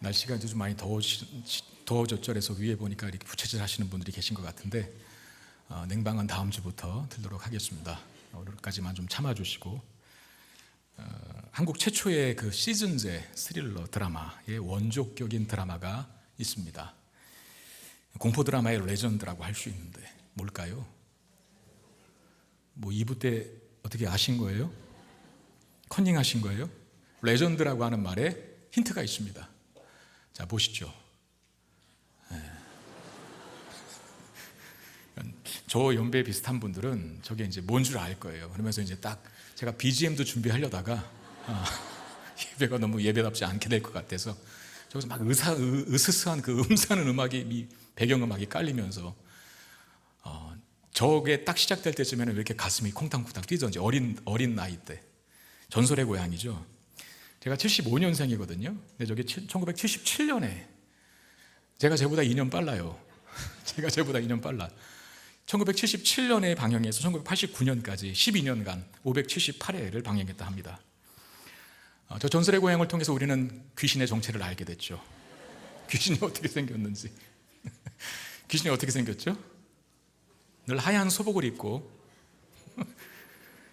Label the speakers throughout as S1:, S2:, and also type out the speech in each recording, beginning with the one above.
S1: 날씨가 이제 좀 많이 더워졌죠. 그래서 위에 보니까 이렇게 부채질 하시는 분들이 계신 것 같은데 냉방은 다음 주부터 들도록 하겠습니다. 오늘까지만 좀 참아주시고 한국 최초의 그 시즌제 스릴러 드라마의 원조격인 드라마가 있습니다. 공포 드라마의 레전드라고 할 수 있는데 뭘까요? 뭐 2부 때 어떻게 아신 거예요? 컨닝하신 거예요? 레전드라고 하는 말에 힌트가 있습니다. 자, 보시죠. 저 연배 비슷한 분들은 저게 이제 뭔 줄 알 거예요. 그러면서 이제 딱 제가 BGM도 준비하려다가 예배가 너무 예배답지 않게 될 것 같아서 저기서 막 으스스한 그 음사는 음악이 배경음악이 깔리면서 저게 딱 시작될 때쯤에는 왜 이렇게 가슴이 콩탕콩탕 뛰던지 어린 나이 때 전설의 고향이죠. 제가 75년생이거든요. 근데 저게 1977년에 제가 쟤보다 2년 빨라요. 제가 쟤보다 2년 빨라. 1977년에 방영해서 1989년까지 12년간 578회를 방영했다 합니다. 저 전설의 고향을 통해서 우리는 귀신의 정체를 알게 됐죠. 귀신이 어떻게 생겼는지. 귀신이 어떻게 생겼죠? 늘 하얀 소복을 입고,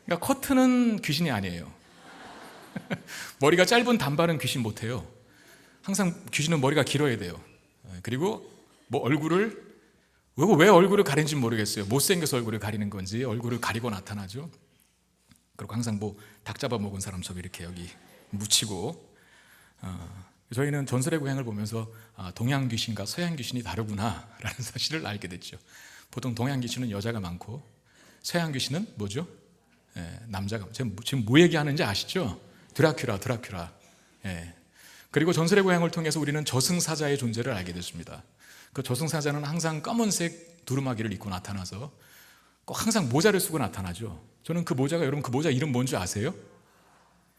S1: 그러니까 커트는 귀신이 아니에요. 머리가 짧은 단발은 귀신 못해요. 항상 귀신은 머리가 길어야 돼요. 그리고 뭐 얼굴을 왜 얼굴을 가리는지 모르겠어요. 못생겨서 얼굴을 가리는 건지 얼굴을 가리고 나타나죠. 그리고 항상 뭐 닭 잡아먹은 사람처럼 이렇게 여기 묻히고 저희는 전설의 고향을 보면서 동양 귀신과 서양 귀신이 다르구나 라는 사실을 알게 됐죠. 보통 동양 귀신은 여자가 많고 서양 귀신은 뭐죠? 남자가. 지금 뭐 얘기하는지 아시죠? 드라큘라. 그리고 전설의 고향을 통해서 우리는 저승사자의 존재를 알게 됐습니다. 그 저승사자는 항상 검은색 두루마기를 입고 나타나서 꼭 항상 모자를 쓰고 나타나죠. 저는 그 모자가, 여러분 그 모자 이름 뭔지 아세요?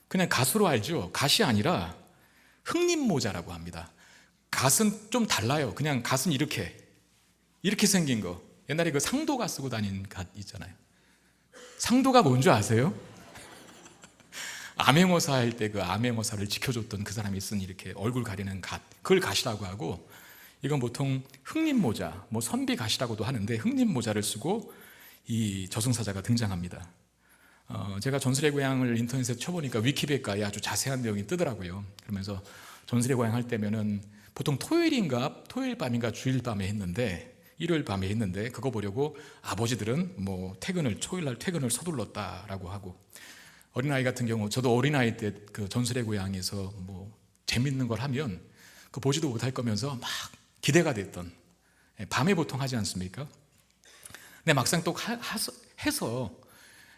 S1: 그냥 갓으로 알죠. 갓이 아니라 흑림모자라고 합니다. 갓은 좀 달라요. 그냥 갓은 이렇게 생긴 거. 옛날에 그 상도가 쓰고 다니는 갓 있잖아요. 상도가 뭔지 아세요? 암행어사 할 때 그 암행어사를 지켜줬던 그 사람이 쓴 이렇게 얼굴 가리는 갓, 그걸 갓이라고 하고, 이건 보통 흑림모자, 뭐 선비갓이라고도 하는데 흑림모자를 쓰고 이 저승사자가 등장합니다. 제가 전설의 고향을 인터넷에 쳐보니까 위키백과에 아주 자세한 내용이 뜨더라고요. 그러면서 전설의 고향 할 때면은 보통 토요일 밤인가 주일 밤에 했는데, 일요일 밤에 했는데, 그거 보려고 아버지들은 뭐 토요일날 퇴근을 서둘렀다라고 하고, 어린아이 같은 경우, 저도 어린아이 때 그 전설의 고향에서 뭐 재밌는 걸 하면 그 보지도 못할 거면서 막 기대가 됐던, 밤에 보통 하지 않습니까? 근데 막상 또 해서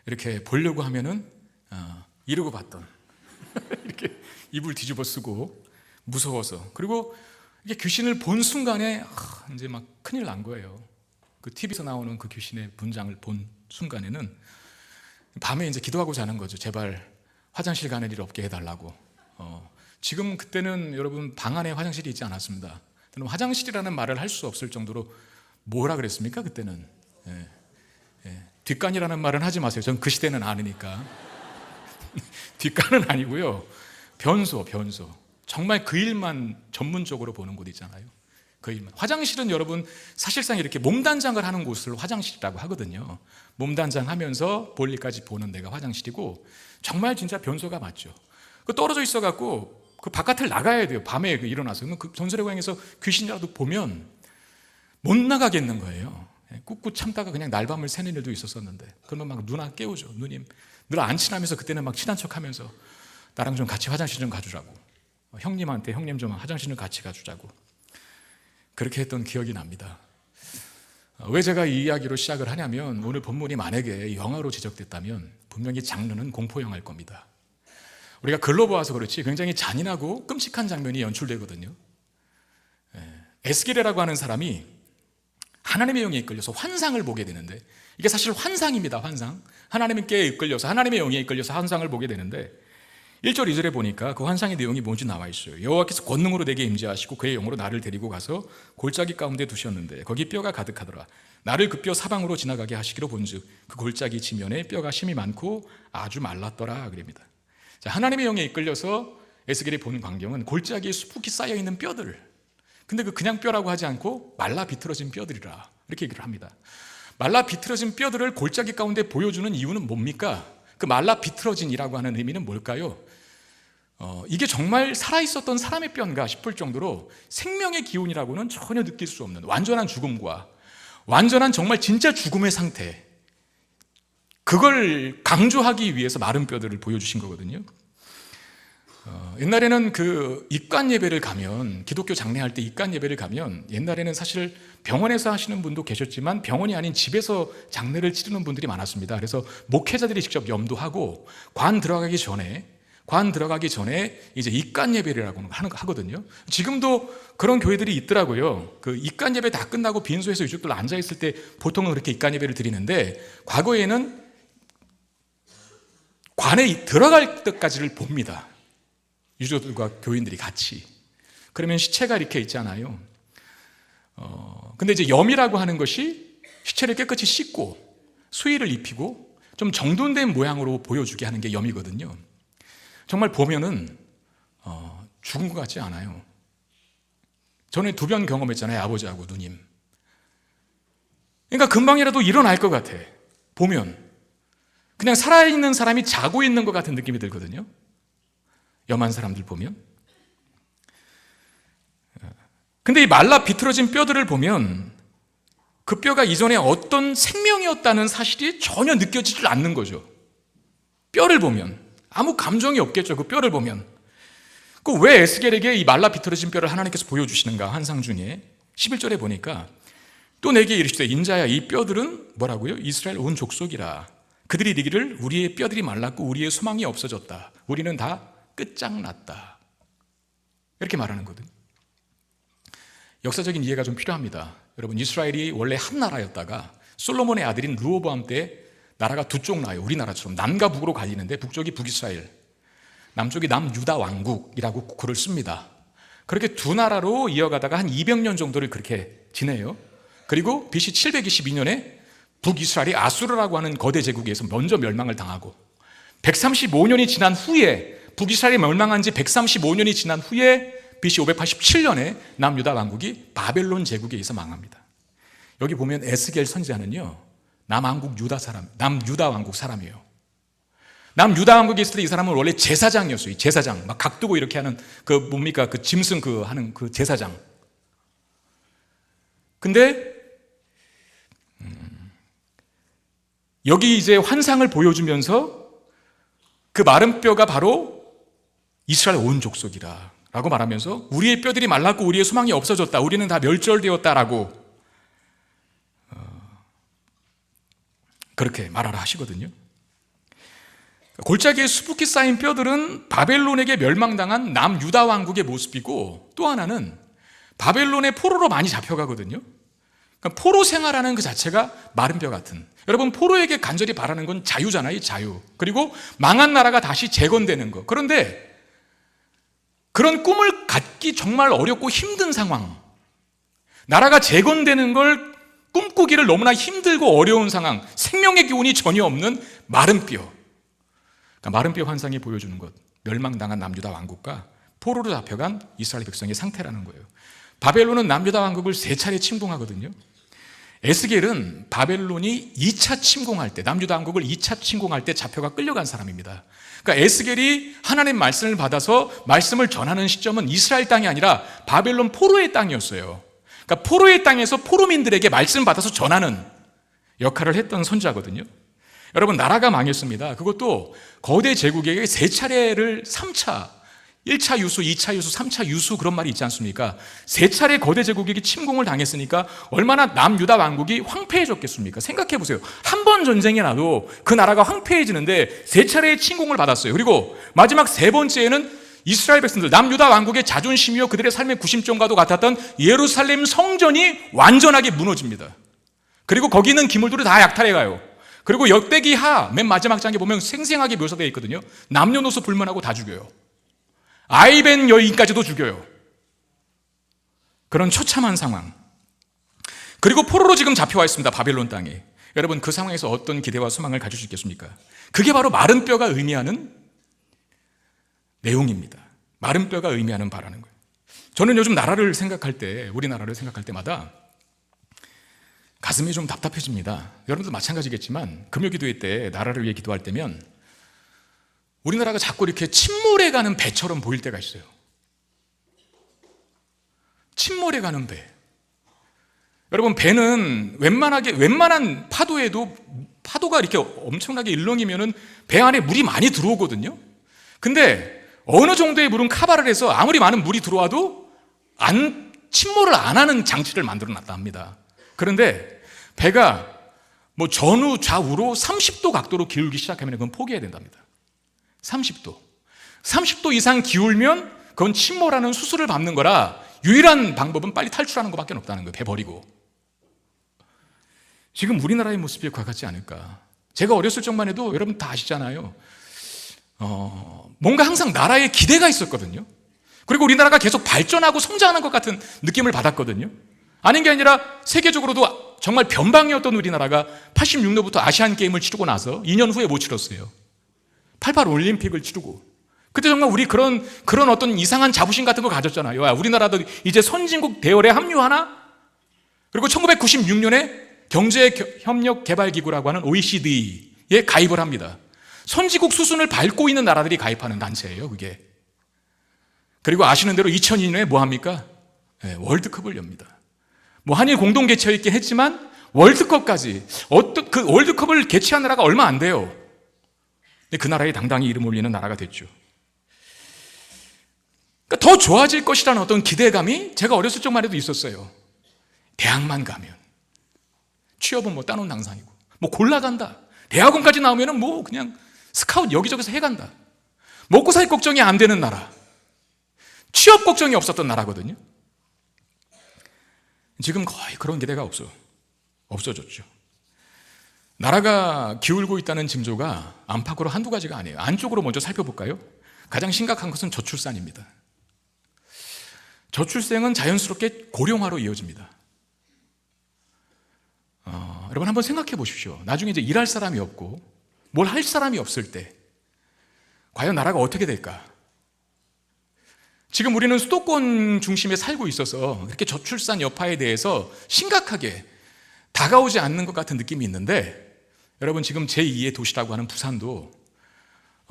S1: 이렇게 보려고 하면은 이러고 봤던 이렇게 이불 뒤집어 쓰고 무서워서. 그리고 이게 귀신을 본 순간에 이제 막 큰일 난 거예요. 그 TV에서 나오는 그 귀신의 분장을 본 순간에는 밤에 이제 기도하고 자는 거죠. 제발 화장실 가는 일 없게 해달라고. 지금 그때는 여러분 방 안에 화장실이 있지 않았습니다. 화장실이라는 말을 할 수 없을 정도로 뭐라 그랬습니까? 그때는 뒷간이라는 말은 하지 마세요. 전 그 시대는 아니니까. 뒷간은 아니고요. 변소. 정말 그 일만 전문적으로 보는 곳 있잖아요. 그 일만. 화장실은 여러분 사실상 이렇게 몸단장을 하는 곳을 화장실이라고 하거든요. 몸단장 하면서 볼일까지 보는 데가 화장실이고, 정말 진짜 변소가 맞죠. 그 떨어져 있어갖고 그 바깥을 나가야 돼요. 밤에 일어나서. 그 전설의 고향에서 귀신이라도 보면 못 나가겠는 거예요. 꿋꿋 참다가 그냥 날밤을 새는 일도 있었었는데, 그러면 막 누나 깨우죠. 누님 늘 안 친하면서 그때는 막 친한 척하면서 나랑 좀 같이 화장실 좀 가주라고, 형님한테 형님 좀 화장실 좀 같이 가주자고 그렇게 했던 기억이 납니다. 왜 제가 이 이야기로 시작을 하냐면, 오늘 본문이 만약에 영화로 제작됐다면 분명히 장르는 공포 영화일 겁니다. 우리가 글로 보아서 그렇지 굉장히 잔인하고 끔찍한 장면이 연출되거든요. 에스겔이라고 하는 사람이 하나님의 영에 이끌려서 환상을 보게 되는데, 이게 사실 환상입니다. 환상. 하나님께 이끌려서, 하나님의 영에 이끌려서 환상을 보게 되는데, 1절 2절에 보니까 그 환상의 내용이 뭔지 나와 있어요. 여호와께서 권능으로 내게 임재하시고 그의 영으로 나를 데리고 가서 골짜기 가운데 두셨는데 거기 뼈가 가득하더라. 나를 그 뼈 사방으로 지나가게 하시기로 본즉 그 골짜기 지면에 뼈가 심이 많고 아주 말랐더라 그럽니다. 자, 하나님의 영에 이끌려서 에스겔이 본 광경은 골짜기에 수북히 쌓여있는 뼈들, 근데 그냥 뼈라고 하지 않고 말라 비틀어진 뼈들이라 이렇게 얘기를 합니다. 말라 비틀어진 뼈들을 골짜기 가운데 보여주는 이유는 뭡니까? 그 말라 비틀어진이라고 하는 의미는 뭘까요? 이게 정말 살아있었던 사람의 뼈인가 싶을 정도로 생명의 기운이라고는 전혀 느낄 수 없는 완전한 죽음과 완전한 정말 진짜 죽음의 상태, 그걸 강조하기 위해서 마른 뼈들을 보여주신 거거든요. 옛날에는 그 입관 예배를 가면, 기독교 장례할 때 입관 예배를 가면, 옛날에는 사실 병원에서 하시는 분도 계셨지만 병원이 아닌 집에서 장례를 치르는 분들이 많았습니다. 그래서 목회자들이 직접 염도하고 관 들어가기 전에 이제 입관 예배라고 하거든요. 지금도 그런 교회들이 있더라고요. 그 입관 예배 다 끝나고 빈소에서 유족들 앉아 있을 때 보통은 그렇게 입관 예배를 드리는데, 과거에는 관에 들어갈 때까지를 봅니다. 유족들과 교인들이 같이. 그러면 시체가 이렇게 있잖아요. 근데 이제 염이라고 하는 것이 시체를 깨끗이 씻고 수의를 입히고 좀 정돈된 모양으로 보여주게 하는 게 염이거든요. 정말 보면은 죽은 것 같지 않아요. 저는 2번 경험했잖아요. 아버지하고 누님. 그러니까 금방이라도 일어날 것 같아. 보면 그냥 살아있는 사람이 자고 있는 것 같은 느낌이 들거든요. 염한 사람들 보면. 근데 이 말라 비틀어진 뼈들을 보면 그 뼈가 이전에 어떤 생명이었다는 사실이 전혀 느껴지질 않는 거죠. 뼈를 보면 아무 감정이 없겠죠. 그 뼈를 보면. 그 왜 에스겔에게 이 말라 비틀어진 뼈를 하나님께서 보여주시는가? 환상 중에 11절에 보니까 또 내게 이르시되 인자야 이 뼈들은 뭐라고요? 이스라엘 온 족속이라. 그들이 이르기를 우리의 뼈들이 말랐고 우리의 소망이 없어졌다. 우리는 다 끝장났다. 이렇게 말하는 거거든요. 역사적인 이해가 좀 필요합니다. 여러분, 이스라엘이 원래 한 나라였다가 솔로몬의 아들인 르호보암 때 나라가 두 쪽 나요. 우리나라처럼 남과 북으로 갈리는데 북쪽이 북이스라엘, 남쪽이 남유다 왕국이라고 글을 씁니다. 그렇게 두 나라로 이어가다가 한 200년 정도를 그렇게 지내요. 그리고 BC 722년에 북이스라엘이 아수르라고 하는 거대 제국에서 먼저 멸망을 당하고 135년이 지난 후에, 북이스라엘이 멸망한 지 135년이 지난 후에 BC 587년에 남유다 왕국이 바벨론 제국에 의해서 망합니다. 여기 보면 에스겔 선지자는요, 남유다 왕국 사람이에요. 남유다 왕국에 있을 때 이 사람은 원래 제사장이었어요. 제사장, 막 각두고 이렇게 하는 그 뭡니까? 그 짐승 하는 그 제사장. 근데 여기 이제 환상을 보여주면서 그 마른 뼈가 바로 이스라엘 온 족속이라 라고 말하면서 우리의 뼈들이 말랐고 우리의 소망이 없어졌다. 우리는 다 멸절되었다라고 그렇게 말하라 하시거든요. 골짜기에 수북히 쌓인 뼈들은 바벨론에게 멸망당한 남유다 왕국의 모습이고, 또 하나는 바벨론의 포로로 많이 잡혀가거든요. 그러니까 포로 생활하는 그 자체가 마른 뼈 같은. 여러분, 포로에게 간절히 바라는 건 자유잖아요. 자유. 그리고 망한 나라가 다시 재건되는 거. 그런데 그런 꿈을 갖기 정말 어렵고 힘든 상황, 나라가 재건되는 걸 꿈꾸기를 너무나 힘들고 어려운 상황, 생명의 기운이 전혀 없는 마른 뼈. 그러니까 마른 뼈 환상이 보여주는 것, 멸망당한 남유다 왕국과 포로로 잡혀간 이스라엘 백성의 상태라는 거예요. 바벨론은 남유다 왕국을 3차례 침공하거든요. 에스겔은 바벨론이 2차 침공할 때, 남유다 왕국을 2차 침공할 때 잡혀가 끌려간 사람입니다. 그러니까 에스겔이 하나님 말씀을 받아서 말씀을 전하는 시점은 이스라엘 땅이 아니라 바벨론 포로의 땅이었어요. 그러니까 포로의 땅에서 포로민들에게 말씀 받아서 전하는 역할을 했던 선지자거든요. 여러분, 나라가 망했습니다. 그것도 거대 제국에게 3차례를 3차, 1차 유수, 2차 유수, 3차 유수, 그런 말이 있지 않습니까? 3차례 거대 제국에게 침공을 당했으니까 얼마나 남유다 왕국이 황폐해졌겠습니까? 생각해 보세요. 한 번 전쟁이 나도 그 나라가 황폐해지는데 3차례의 침공을 받았어요. 그리고 마지막 3번째에는 이스라엘 백성들, 남유다 왕국의 자존심이요 그들의 삶의 구심점과도 같았던 예루살렘 성전이 완전하게 무너집니다. 그리고 거기 있는 기물들이 다 약탈해 가요. 그리고 역대기하 맨 마지막 장에 보면 생생하게 묘사되어 있거든요. 남녀노소 불문하고 다 죽여요. 아이벤 여인까지도 죽여요. 그런 처참한 상황. 그리고 포로로 지금 잡혀와 있습니다. 바벨론 땅에. 여러분, 그 상황에서 어떤 기대와 소망을 가질 수 있겠습니까? 그게 바로 마른 뼈가 의미하는 내용입니다. 마른 뼈가 의미하는 바라는 거예요. 저는 요즘 나라를 생각할 때, 우리나라를 생각할 때마다 가슴이 좀 답답해집니다. 여러분도 마찬가지겠지만 금요기도회 때 나라를 위해 기도할 때면 우리나라가 자꾸 이렇게 침몰해가는 배처럼 보일 때가 있어요. 침몰해가는 배. 여러분, 배는 웬만한 파도에도 파도가 이렇게 엄청나게 일렁이면은 배 안에 물이 많이 들어오거든요. 근데 어느 정도의 물은 카바를 해서 아무리 많은 물이 들어와도 침몰을 안 하는 장치를 만들어 놨다 합니다. 그런데 배가 뭐 전후 좌우로 30도 각도로 기울기 시작하면 그건 포기해야 된답니다. 30도 이상 기울면 그건 침몰하는 수술을 밟는 거라 유일한 방법은 빨리 탈출하는 것밖에 없다는 거예요. 배 버리고. 지금 우리나라의 모습이 그와 같지 않을까. 제가 어렸을 적만 해도 여러분 다 아시잖아요. 뭔가 항상 나라에 기대가 있었거든요. 그리고 우리나라가 계속 발전하고 성장하는 것 같은 느낌을 받았거든요. 아닌 게 아니라 세계적으로도 정말 변방이었던 우리나라가 86년부터 아시안 게임을 치르고 나서 2년 후에 못 치렀어요. 88 올림픽을 치르고. 그때 정말 우리 그런 어떤 이상한 자부심 같은 거 가졌잖아요. 야, 우리나라도 이제 선진국 대열에 합류하나? 그리고 1996년에 경제협력개발기구라고 하는 OECD에 가입을 합니다. 선진국 수준을 밟고 있는 나라들이 가입하는 단체예요, 그게. 그리고 아시는 대로 2002년에 뭐 합니까? 네, 월드컵을 엽니다. 뭐 한일 공동 개최였긴 했지만 월드컵까지 그 월드컵을 개최한 나라가 얼마 안 돼요. 근데 그 나라에 당당히 이름 올리는 나라가 됐죠. 그러니까 더 좋아질 것이라는 어떤 기대감이 제가 어렸을 적만 해도 있었어요. 대학만 가면 취업은 뭐 따놓은 당상이고 뭐 골라간다. 대학원까지 나오면은 뭐 그냥 스카웃 여기저기서 해간다. 먹고 살 걱정이 안 되는 나라. 취업 걱정이 없었던 나라거든요. 지금 거의 그런 기대가 없어졌죠. 나라가 기울고 있다는 징조가 안팎으로 한두 가지가 아니에요. 안쪽으로 먼저 살펴볼까요? 가장 심각한 것은 저출산입니다. 저출생은 자연스럽게 고령화로 이어집니다. 여러분 한번 생각해 보십시오. 나중에 이제 일할 사람이 없고 뭘 할 사람이 없을 때 과연 나라가 어떻게 될까? 지금 우리는 수도권 중심에 살고 있어서 이렇게 저출산 여파에 대해서 심각하게 다가오지 않는 것 같은 느낌이 있는데 여러분 지금 제2의 도시라고 하는 부산도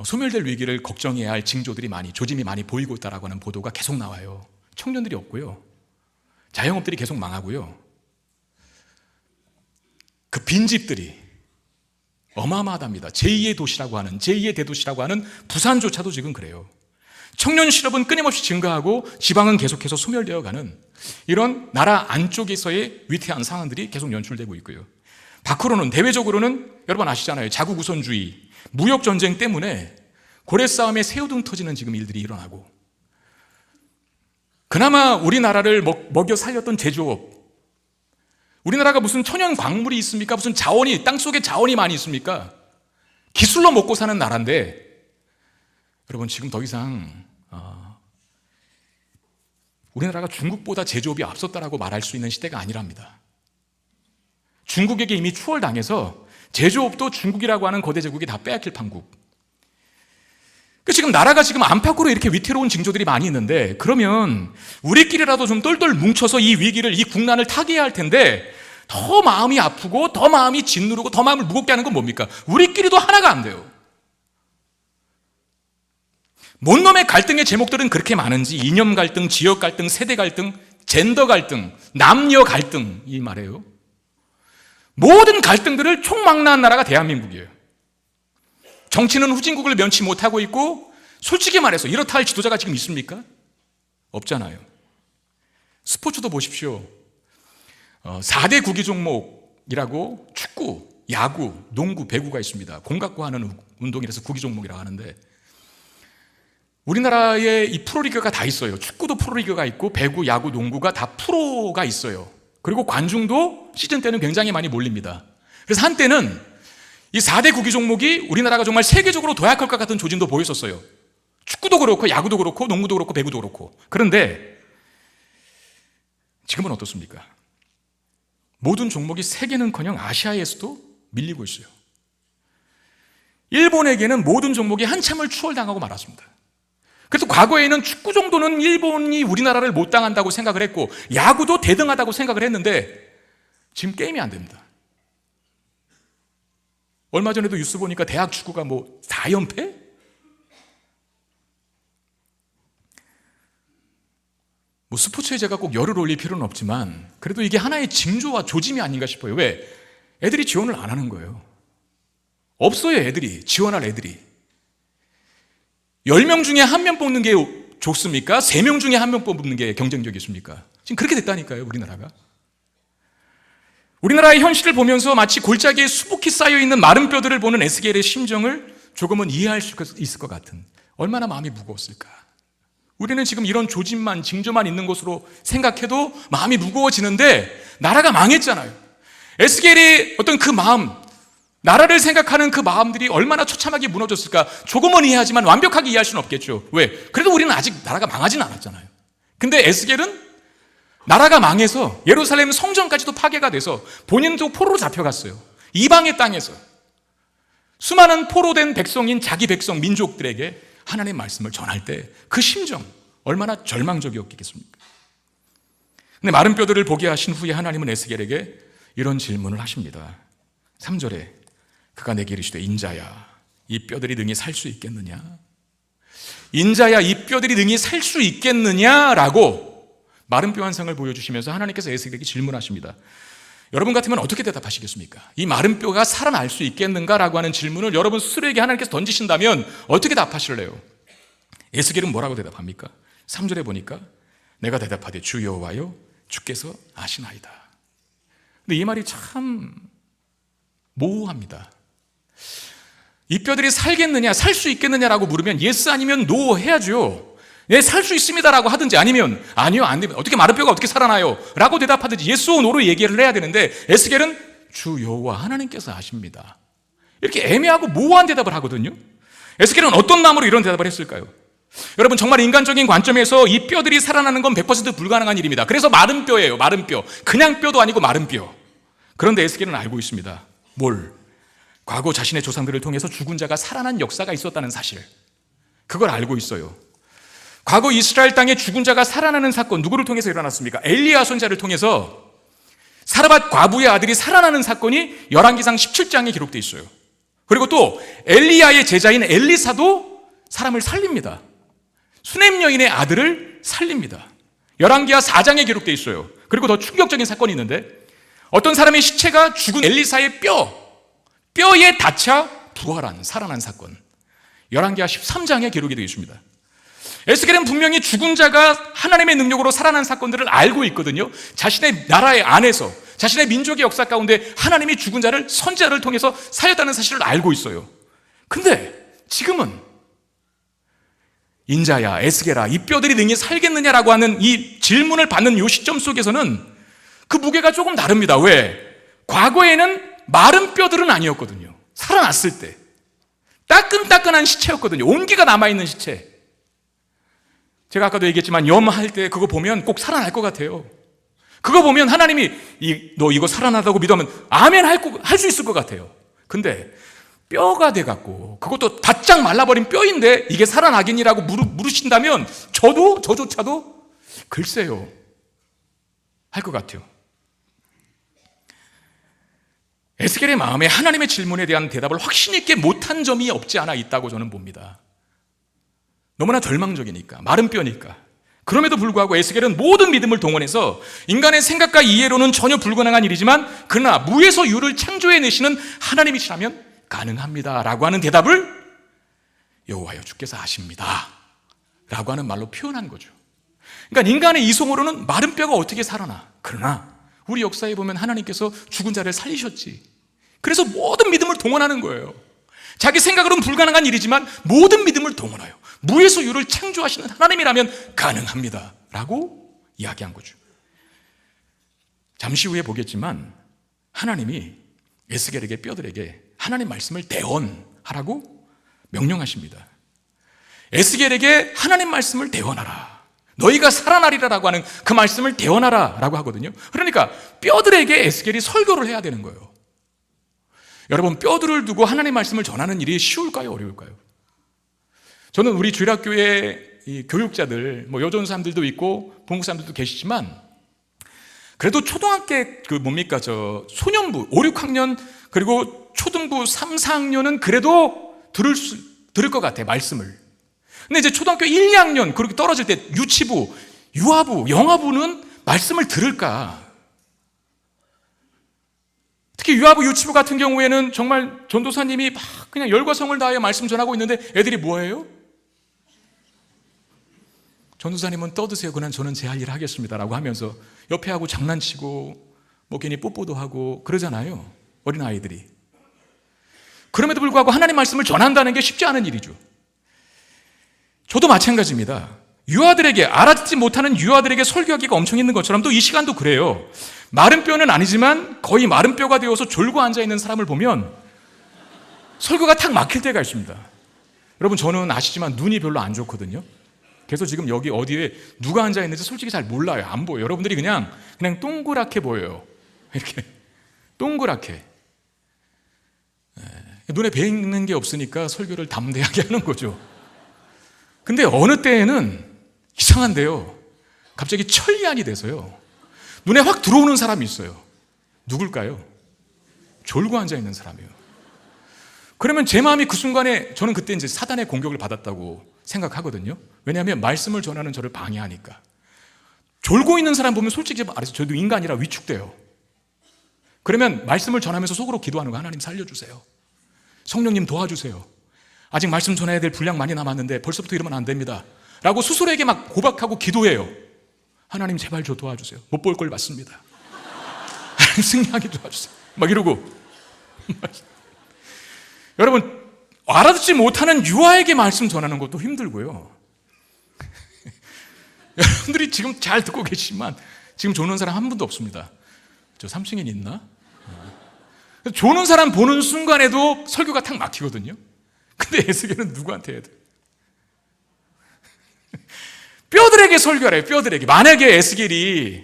S1: 소멸될 위기를 걱정해야 할 징조들이 조짐이 많이 보이고 있다라고 하는 보도가 계속 나와요. 청년들이 없고요. 자영업들이 계속 망하고요. 그 빈집들이 어마어마하답니다. 제2의 도시라고 하는, 제2의 대도시라고 하는 부산조차도 지금 그래요. 청년 실업은 끊임없이 증가하고 지방은 계속해서 소멸되어 가는 이런 나라 안쪽에서의 위태한 상황들이 계속 연출되고 있고요. 밖으로는 대외적으로는 여러분 아시잖아요. 자국 우선주의, 무역 전쟁 때문에 고래 싸움에 새우등 터지는 지금 일들이 일어나고 그나마 우리나라를 먹여 살렸던 제조업, 우리나라가 무슨 천연 광물이 있습니까? 무슨 자원이, 땅속에 자원이 많이 있습니까? 기술로 먹고 사는 나라인데 여러분 지금 더 이상 우리나라가 중국보다 제조업이 앞섰다라고 말할 수 있는 시대가 아니랍니다. 중국에게 이미 추월당해서 제조업도 중국이라고 하는 거대 제국이 다 빼앗길 판국. 지금 나라가 지금 안팎으로 이렇게 위태로운 징조들이 많이 있는데 그러면 우리끼리라도 좀 똘똘 뭉쳐서 이 위기를, 이 국난을 타개해야 할 텐데 더 마음이 아프고 더 마음이 짓누르고 더 마음을 무겁게 하는 건 뭡니까? 우리끼리도 하나가 안 돼요. 뭔 놈의 갈등의 제목들은 그렇게 많은지 이념 갈등, 지역 갈등, 세대 갈등, 젠더 갈등, 남녀 갈등 이 말이에요. 모든 갈등들을 총망라한 나라가 대한민국이에요. 정치는 후진국을 면치 못하고 있고 솔직히 말해서 이렇다 할 지도자가 지금 있습니까? 없잖아요. 스포츠도 보십시오. 4대 구기 종목이라고 축구, 야구, 농구, 배구가 있습니다. 공각구하는 운동이라서 구기 종목이라고 하는데 우리나라에 이 프로리그가 다 있어요. 축구도 프로리그가 있고 배구, 야구, 농구가 다 프로가 있어요. 그리고 관중도 시즌 때는 굉장히 많이 몰립니다. 그래서 한때는 이 4대 구기 종목이 우리나라가 정말 세계적으로 도약할 것 같은 조짐도 보였었어요. 축구도 그렇고 야구도 그렇고 농구도 그렇고 배구도 그렇고. 그런데 지금은 어떻습니까? 모든 종목이 세계는커녕 아시아에서도 밀리고 있어요. 일본에게는 모든 종목이 한참을 추월당하고 말았습니다. 그래서 과거에는 축구 정도는 일본이 우리나라를 못 당한다고 생각을 했고 야구도 대등하다고 생각을 했는데 지금 게임이 안 됩니다. 얼마 전에도 뉴스 보니까 대학 축구가 4연패? 스포츠에 제가 꼭 열을 올릴 필요는 없지만 그래도 이게 하나의 징조와 조짐이 아닌가 싶어요. 왜? 애들이 지원을 안 하는 거예요. 없어요, 애들이. 지원할 애들이. 10명 중에 1명 뽑는 게 좋습니까? 3명 중에 1명 뽑는 게 경쟁적이십니까? 지금 그렇게 됐다니까요, 우리나라가. 우리나라의 현실을 보면서 마치 골짜기에 수북히 쌓여있는 마른 뼈들을 보는 에스겔의 심정을 조금은 이해할 수 있을 것 같은, 얼마나 마음이 무거웠을까. 우리는 지금 이런 조짐만, 징조만 있는 것으로 생각해도 마음이 무거워지는데 나라가 망했잖아요. 에스겔의 어떤 그 마음, 나라를 생각하는 그 마음들이 얼마나 처참하게 무너졌을까. 조금은 이해하지만 완벽하게 이해할 수는 없겠죠. 왜? 그래도 우리는 아직 나라가 망하진 않았잖아요. 근데 에스겔은 나라가 망해서 예루살렘 성전까지도 파괴가 돼서 본인도 포로로 잡혀갔어요. 이방의 땅에서 수많은 포로된 백성인 자기 백성 민족들에게 하나님의 말씀을 전할 때 그 심정 얼마나 절망적이었겠습니까? 근데 마른 뼈들을 보게 하신 후에 하나님은 에스겔에게 이런 질문을 하십니다. 3절에 그가 내게 이르시되 인자야 이 뼈들이 능히 살 수 있겠느냐? 인자야 이 뼈들이 능히 살 수 있겠느냐라고 마른 뼈 한 상을 보여주시면서 하나님께서 에스겔에게 질문하십니다. 여러분 같으면 어떻게 대답하시겠습니까? 이 마른 뼈가 살아날 수 있겠는가라고 하는 질문을 여러분 스스로에게 하나님께서 던지신다면 어떻게 답하실래요? 에스겔은 뭐라고 대답합니까? 3절에 보니까 내가 대답하되 주 여호와여 주께서 아시나이다. 근데 이 말이 참 모호합니다. 이 뼈들이 살겠느냐, 살 수 있겠느냐라고 물으면 예스 아니면 노 해야죠. 네, 살 수 있습니다라고 하든지 아니면 아니요, 안 됩니다. 어떻게 마른 뼈가 어떻게 살아나요? 라고 대답하든지 예스 오 노로 얘기를 해야 되는데 에스겔은 주 여호와 하나님께서 아십니다. 이렇게 애매하고 모호한 대답을 하거든요. 에스겔은 어떤 마음으로 이런 대답을 했을까요? 여러분 정말 인간적인 관점에서 이 뼈들이 살아나는 건 100% 불가능한 일입니다. 그래서 마른 뼈예요. 마른 뼈. 그냥 뼈도 아니고 마른 뼈. 그런데 에스겔은 알고 있습니다. 뭘? 과거 자신의 조상들을 통해서 죽은 자가 살아난 역사가 있었다는 사실. 그걸 알고 있어요. 과거 이스라엘 땅에 죽은 자가 살아나는 사건 누구를 통해서 일어났습니까? 엘리야 선지자를 통해서 사르밧 과부의 아들이 살아나는 사건이 열왕기상 17장에 기록되어 있어요. 그리고 또 엘리야의 제자인 엘리사도 사람을 살립니다. 수넴 여인의 아들을 살립니다. 열왕기하 4장에 기록되어 있어요. 그리고 더 충격적인 사건이 있는데 어떤 사람의 시체가 죽은 엘리사의 뼈에 닿자 부활한 살아난 사건, 열왕기하 13장에 기록이 되어 있습니다. 에스겔은 분명히 죽은 자가 하나님의 능력으로 살아난 사건들을 알고 있거든요. 자신의 나라의 안에서 자신의 민족의 역사 가운데 하나님이 죽은 자를 선지자를 통해서 살렸다는 사실을 알고 있어요. 근데 지금은 인자야 에스겔아 이 뼈들이 능히 살겠느냐라고 하는 이 질문을 받는 이 시점 속에서는 그 무게가 조금 다릅니다. 왜? 과거에는 마른 뼈들은 아니었거든요. 살아났을 때 따끈따끈한 시체였거든요. 온기가 남아있는 시체. 제가 아까도 얘기했지만 염할 때 그거 보면 꼭 살아날 것 같아요. 그거 보면 하나님이 너 이거 살아나다고 믿으면 아멘 할 수 있을 것 같아요. 근데 뼈가 돼갖고 그것도 바짝 말라버린 뼈인데 이게 살아나겠니라고 물으신다면 저조차도 글쎄요 할 것 같아요. 에스겔의 마음에 하나님의 질문에 대한 대답을 확신 있게 못한 점이 없지 않아 있다고 저는 봅니다. 너무나 절망적이니까, 마른 뼈니까. 그럼에도 불구하고 에스겔은 모든 믿음을 동원해서 인간의 생각과 이해로는 전혀 불가능한 일이지만 그러나 무에서 유를 창조해내시는 하나님이시라면 가능합니다 라고 하는 대답을 여호와여 주께서 아십니다 라고 하는 말로 표현한 거죠. 그러니까 인간의 이성으로는 마른 뼈가 어떻게 살아나? 그러나 우리 역사에 보면 하나님께서 죽은 자를 살리셨지. 그래서 모든 믿음을 동원하는 거예요. 자기 생각으로는 불가능한 일이지만 모든 믿음을 동원하여 무에서 유를 창조하시는 하나님이라면 가능합니다 라고 이야기한 거죠. 잠시 후에 보겠지만 하나님이 에스겔에게 뼈들에게 하나님 말씀을 대언하라고 명령하십니다. 에스겔에게 하나님 말씀을 대언하라. 너희가 살아나리라라고 하는 그 말씀을 대언하라라고 하거든요. 그러니까 뼈들에게 에스겔이 설교를 해야 되는 거예요. 여러분 뼈들을 두고 하나님 말씀을 전하는 일이 쉬울까요? 어려울까요? 저는 우리 주일학교에 이 교육자들, 뭐 여전 사람들도 있고 본국 사람들도 계시지만 그래도 초등학교 소년부 5, 6학년 그리고 초등부 3, 4학년은 그래도 들을 것 같아, 말씀을. 근데 이제 초등학교 1, 2학년 그렇게 떨어질 때 유치부, 유아부, 영아부는 말씀을 들을까? 특히 유아부, 유치부 같은 경우에는 정말 전도사님이 막 그냥 열과 성을 다하여 말씀 전하고 있는데 애들이 뭐예요? 전도사님은 떠드세요. 그냥 저는 제 할 일 하겠습니다 라고 하면서 옆에 하고 장난치고 뭐 괜히 뽀뽀도 하고 그러잖아요, 어린아이들이. 그럼에도 불구하고 하나님 말씀을 전한다는 게 쉽지 않은 일이죠. 저도 마찬가지입니다. 유아들에게, 알아듣지 못하는 유아들에게 설교하기가 엄청 힘든 것처럼 또 이 시간도 그래요. 마른 뼈는 아니지만 거의 마른 뼈가 되어서 졸고 앉아있는 사람을 보면 설교가 탁 막힐 때가 있습니다. 여러분, 저는 아시지만 눈이 별로 안 좋거든요. 그래서 지금 여기 어디에 누가 앉아있는지 솔직히 잘 몰라요. 안 보여요. 여러분들이 그냥 동그랗게 보여요. 이렇게 동그랗게. 눈에 뵈는 게 없으니까 설교를 담대하게 하는 거죠. 근데 어느 때에는 이상한데요, 갑자기 천리안이 돼서요 눈에 확 들어오는 사람이 있어요. 누굴까요? 졸고 앉아있는 사람이에요. 그러면 제 마음이 그 순간에, 저는 그때 이제 사단의 공격을 받았다고 생각하거든요. 왜냐하면 말씀을 전하는 저를 방해하니까. 졸고 있는 사람 보면 솔직히 말해서 저도 인간이라 위축돼요. 그러면 말씀을 전하면서 속으로 기도하는 거, 하나님 살려주세요, 성령님 도와주세요, 아직 말씀 전해야 될 분량 많이 남았는데 벌써부터 이러면 안 됩니다 라고 스스로에게 막 고백하고 기도해요. 하나님 제발 저 도와주세요, 못 볼 걸 봤습니다, 하나님 승리하게 도와주세요, 막 이러고. 여러분, 알아듣지 못하는 유아에게 말씀 전하는 것도 힘들고요. 여러분들이 지금 잘 듣고 계시지만 지금 조는 사람 한 분도 없습니다. 저 3층에 있나? 조는 사람 보는 순간에도 설교가 탁 막히거든요. 근데 에스겔은 누구한테 해야 돼? 뼈들에게 설교하래요. 뼈들에게. 만약에 에스겔이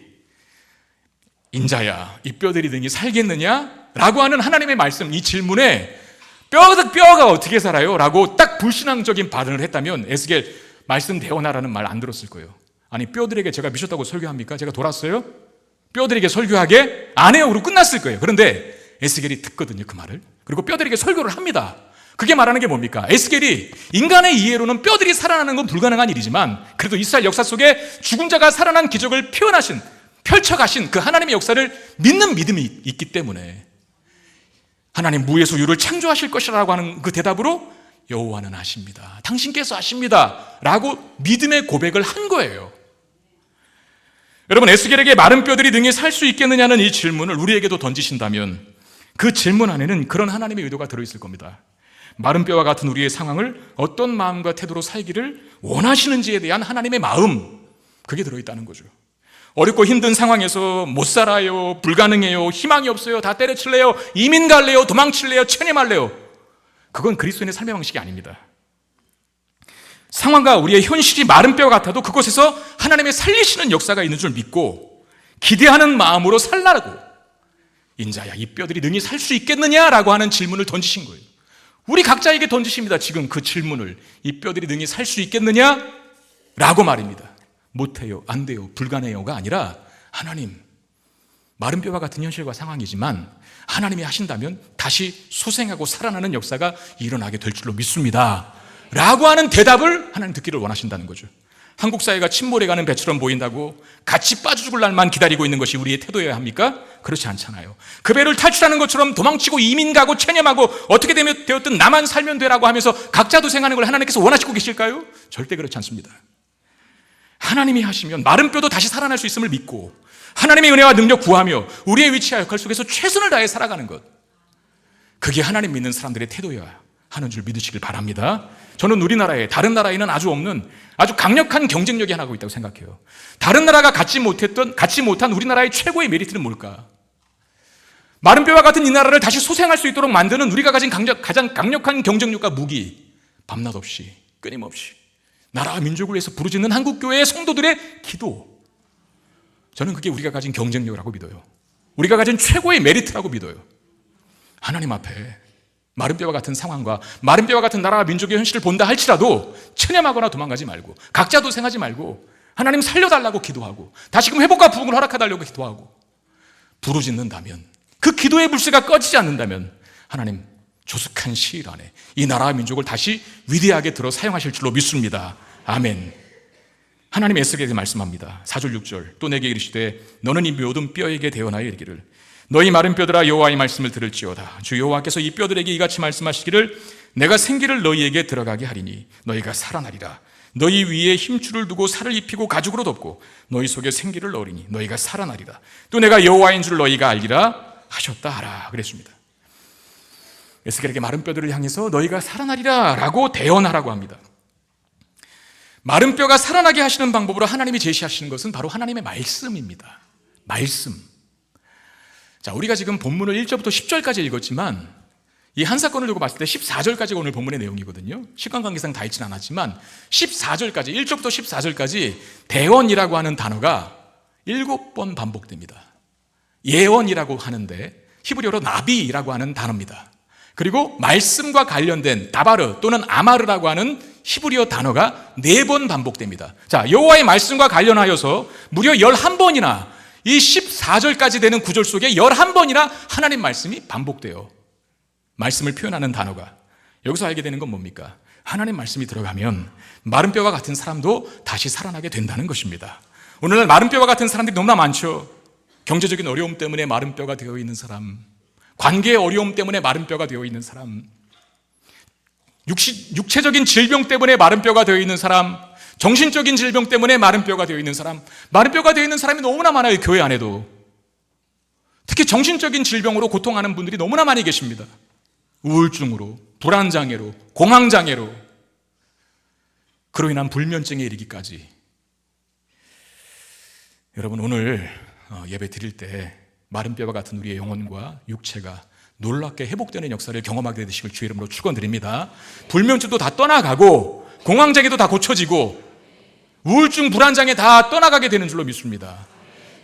S1: 인자야, 이 뼈들이 등이 살겠느냐? 라고 하는 하나님의 말씀, 이 질문에 뼈가 어떻게 살아요? 라고 딱 불신앙적인 반응을 했다면 에스겔 말씀 대원하라는 말 안 들었을 거예요. 아니, 뼈들에게 제가 미쳤다고 설교합니까? 제가 돌았어요? 뼈들에게 설교하게? 안 해요. 그러고 끝났을 거예요. 그런데 에스겔이 듣거든요, 그 말을. 그리고 뼈들에게 설교를 합니다. 그게 말하는 게 뭡니까? 에스겔이 인간의 이해로는 뼈들이 살아나는 건 불가능한 일이지만 그래도 이스라엘 역사 속에 죽은 자가 살아난 기적을 펼쳐가신 그 하나님의 역사를 믿는 믿음이 있기 때문에 하나님 무에서 유를 창조하실 것이라고 하는 그 대답으로 여호와는 아십니다, 당신께서 아십니다 라고 믿음의 고백을 한 거예요. 여러분, 에스겔에게 마른 뼈들이 능히 살 수 있겠느냐는 이 질문을 우리에게도 던지신다면 그 질문 안에는 그런 하나님의 의도가 들어있을 겁니다. 마른 뼈와 같은 우리의 상황을 어떤 마음과 태도로 살기를 원하시는지에 대한 하나님의 마음, 그게 들어있다는 거죠. 어렵고 힘든 상황에서 못 살아요, 불가능해요, 희망이 없어요, 다 때려칠래요, 이민 갈래요, 도망칠래요, 체념할래요, 그건 그리스도인의 삶의 방식이 아닙니다. 상황과 우리의 현실이 마른 뼈 같아도 그곳에서 하나님의 살리시는 역사가 있는 줄 믿고 기대하는 마음으로 살라고, 인자야 이 뼈들이 능히 살 수 있겠느냐라고 하는 질문을 던지신 거예요. 우리 각자에게 던지십니다. 지금 그 질문을, 이 뼈들이 능히 살 수 있겠느냐? 라고 말입니다. 못해요, 안 돼요, 불가능해요가 아니라 하나님, 마른 뼈와 같은 현실과 상황이지만 하나님이 하신다면 다시 소생하고 살아나는 역사가 일어나게 될 줄로 믿습니다 라고 하는 대답을 하나님 듣기를 원하신다는 거죠. 한국 사회가 침몰해가는 배처럼 보인다고 같이 빠져 죽을 날만 기다리고 있는 것이 우리의 태도여야 합니까? 그렇지 않잖아요. 그 배를 탈출하는 것처럼 도망치고 이민 가고 체념하고 어떻게 되었든 나만 살면 되라고 하면서 각자 도생하는 걸 하나님께서 원하시고 계실까요? 절대 그렇지 않습니다. 하나님이 하시면 마른 뼈도 다시 살아날 수 있음을 믿고 하나님의 은혜와 능력 구하며 우리의 위치와 역할 속에서 최선을 다해 살아가는 것, 그게 하나님 믿는 사람들의 태도여야 하는 줄 믿으시길 바랍니다. 저는 우리나라에 다른 나라에는 아주 없는 아주 강력한 경쟁력이 하나 있다고 생각해요. 다른 나라가 갖지 못한 우리나라의 최고의 메리트는 뭘까? 마른 뼈와 같은 이 나라를 다시 소생할 수 있도록 만드는 우리가 가진 가장 강력한 경쟁력과 무기, 밤낮 없이 끊임없이 나라와 민족을 위해서 부르짖는 한국교회의 성도들의 기도, 저는 그게 우리가 가진 경쟁력이라고 믿어요. 우리가 가진 최고의 메리트라고 믿어요. 하나님 앞에 마른 뼈와 같은 상황과 마른 뼈와 같은 나라와 민족의 현실을 본다 할지라도 체념하거나 도망가지 말고, 각자 도생하지 말고 하나님 살려달라고 기도하고 다시금 회복과 부흥을 허락해달라고 기도하고 부르짖는다면, 그 기도의 불씨가 꺼지지 않는다면 하나님 조숙한 시일 안에 이 나라와 민족을 다시 위대하게 들어 사용하실 줄로 믿습니다. 아멘. 하나님 에스겔에게 말씀합니다. 4절 6절 또 내게 이르시되 너는 이 모든 뼈에게 대언하여 이르기를 너희 마른 뼈들아 여호와의 말씀을 들을지어다. 주 여호와께서 이 뼈들에게 이같이 말씀하시기를 내가 생기를 너희에게 들어가게 하리니 너희가 살아나리라. 너희 위에 힘줄을 두고 살을 입히고 가죽으로 덮고 너희 속에 생기를 넣으리니 너희가 살아나리라. 또 내가 여호와인 줄 너희가 알리라 하셨다 하라 그랬습니다. 에스겔에게 마른 뼈들을 향해서 너희가 살아나리라 라고 대언하라고 합니다. 마른 뼈가 살아나게 하시는 방법으로 하나님이 제시하시는 것은 바로 하나님의 말씀입니다. 말씀. 자, 우리가 지금 본문을 1절부터 10절까지 읽었지만 이 한 사건을 두고 봤을 때 14절까지가 오늘 본문의 내용이거든요. 시간 관계상 다 읽지는 않았지만 14절까지, 1절부터 14절까지 대언이라고 하는 단어가 7번 반복됩니다. 예언이라고 하는데 히브리어로 나비라고 하는 단어입니다. 그리고 말씀과 관련된 다바르 또는 아마르라고 하는 히브리어 단어가 4번 반복됩니다. 자, 여호와의 말씀과 관련하여서 무려 11번이나 이 14절까지 되는 구절 속에 11번이나 하나님 말씀이 반복돼요. 말씀을 표현하는 단어가. 여기서 알게 되는 건 뭡니까? 하나님 말씀이 들어가면 마른 뼈와 같은 사람도 다시 살아나게 된다는 것입니다. 오늘날 마른 뼈와 같은 사람들이 너무나 많죠. 경제적인 어려움 때문에 마른 뼈가 되어 있는 사람, 관계의 어려움 때문에 마른 뼈가 되어 있는 사람, 육체적인 질병 때문에 마른 뼈가 되어 있는 사람, 정신적인 질병 때문에 마른 뼈가 되어 있는 사람, 마른 뼈가 되어 있는 사람이 너무나 많아요. 교회 안에도. 특히 정신적인 질병으로 고통하는 분들이 너무나 많이 계십니다. 우울증으로, 불안장애로, 공황장애로, 그로 인한 불면증에 이르기까지. 여러분, 오늘 예배 드릴 때 마른 뼈와 같은 우리의 영혼과 육체가 놀랍게 회복되는 역사를 경험하게 되시길 주의 이름으로 축원드립니다. 불면증도 다 떠나가고 공황장애도 다 고쳐지고 우울증, 불안장애 다 떠나가게 되는 줄로 믿습니다.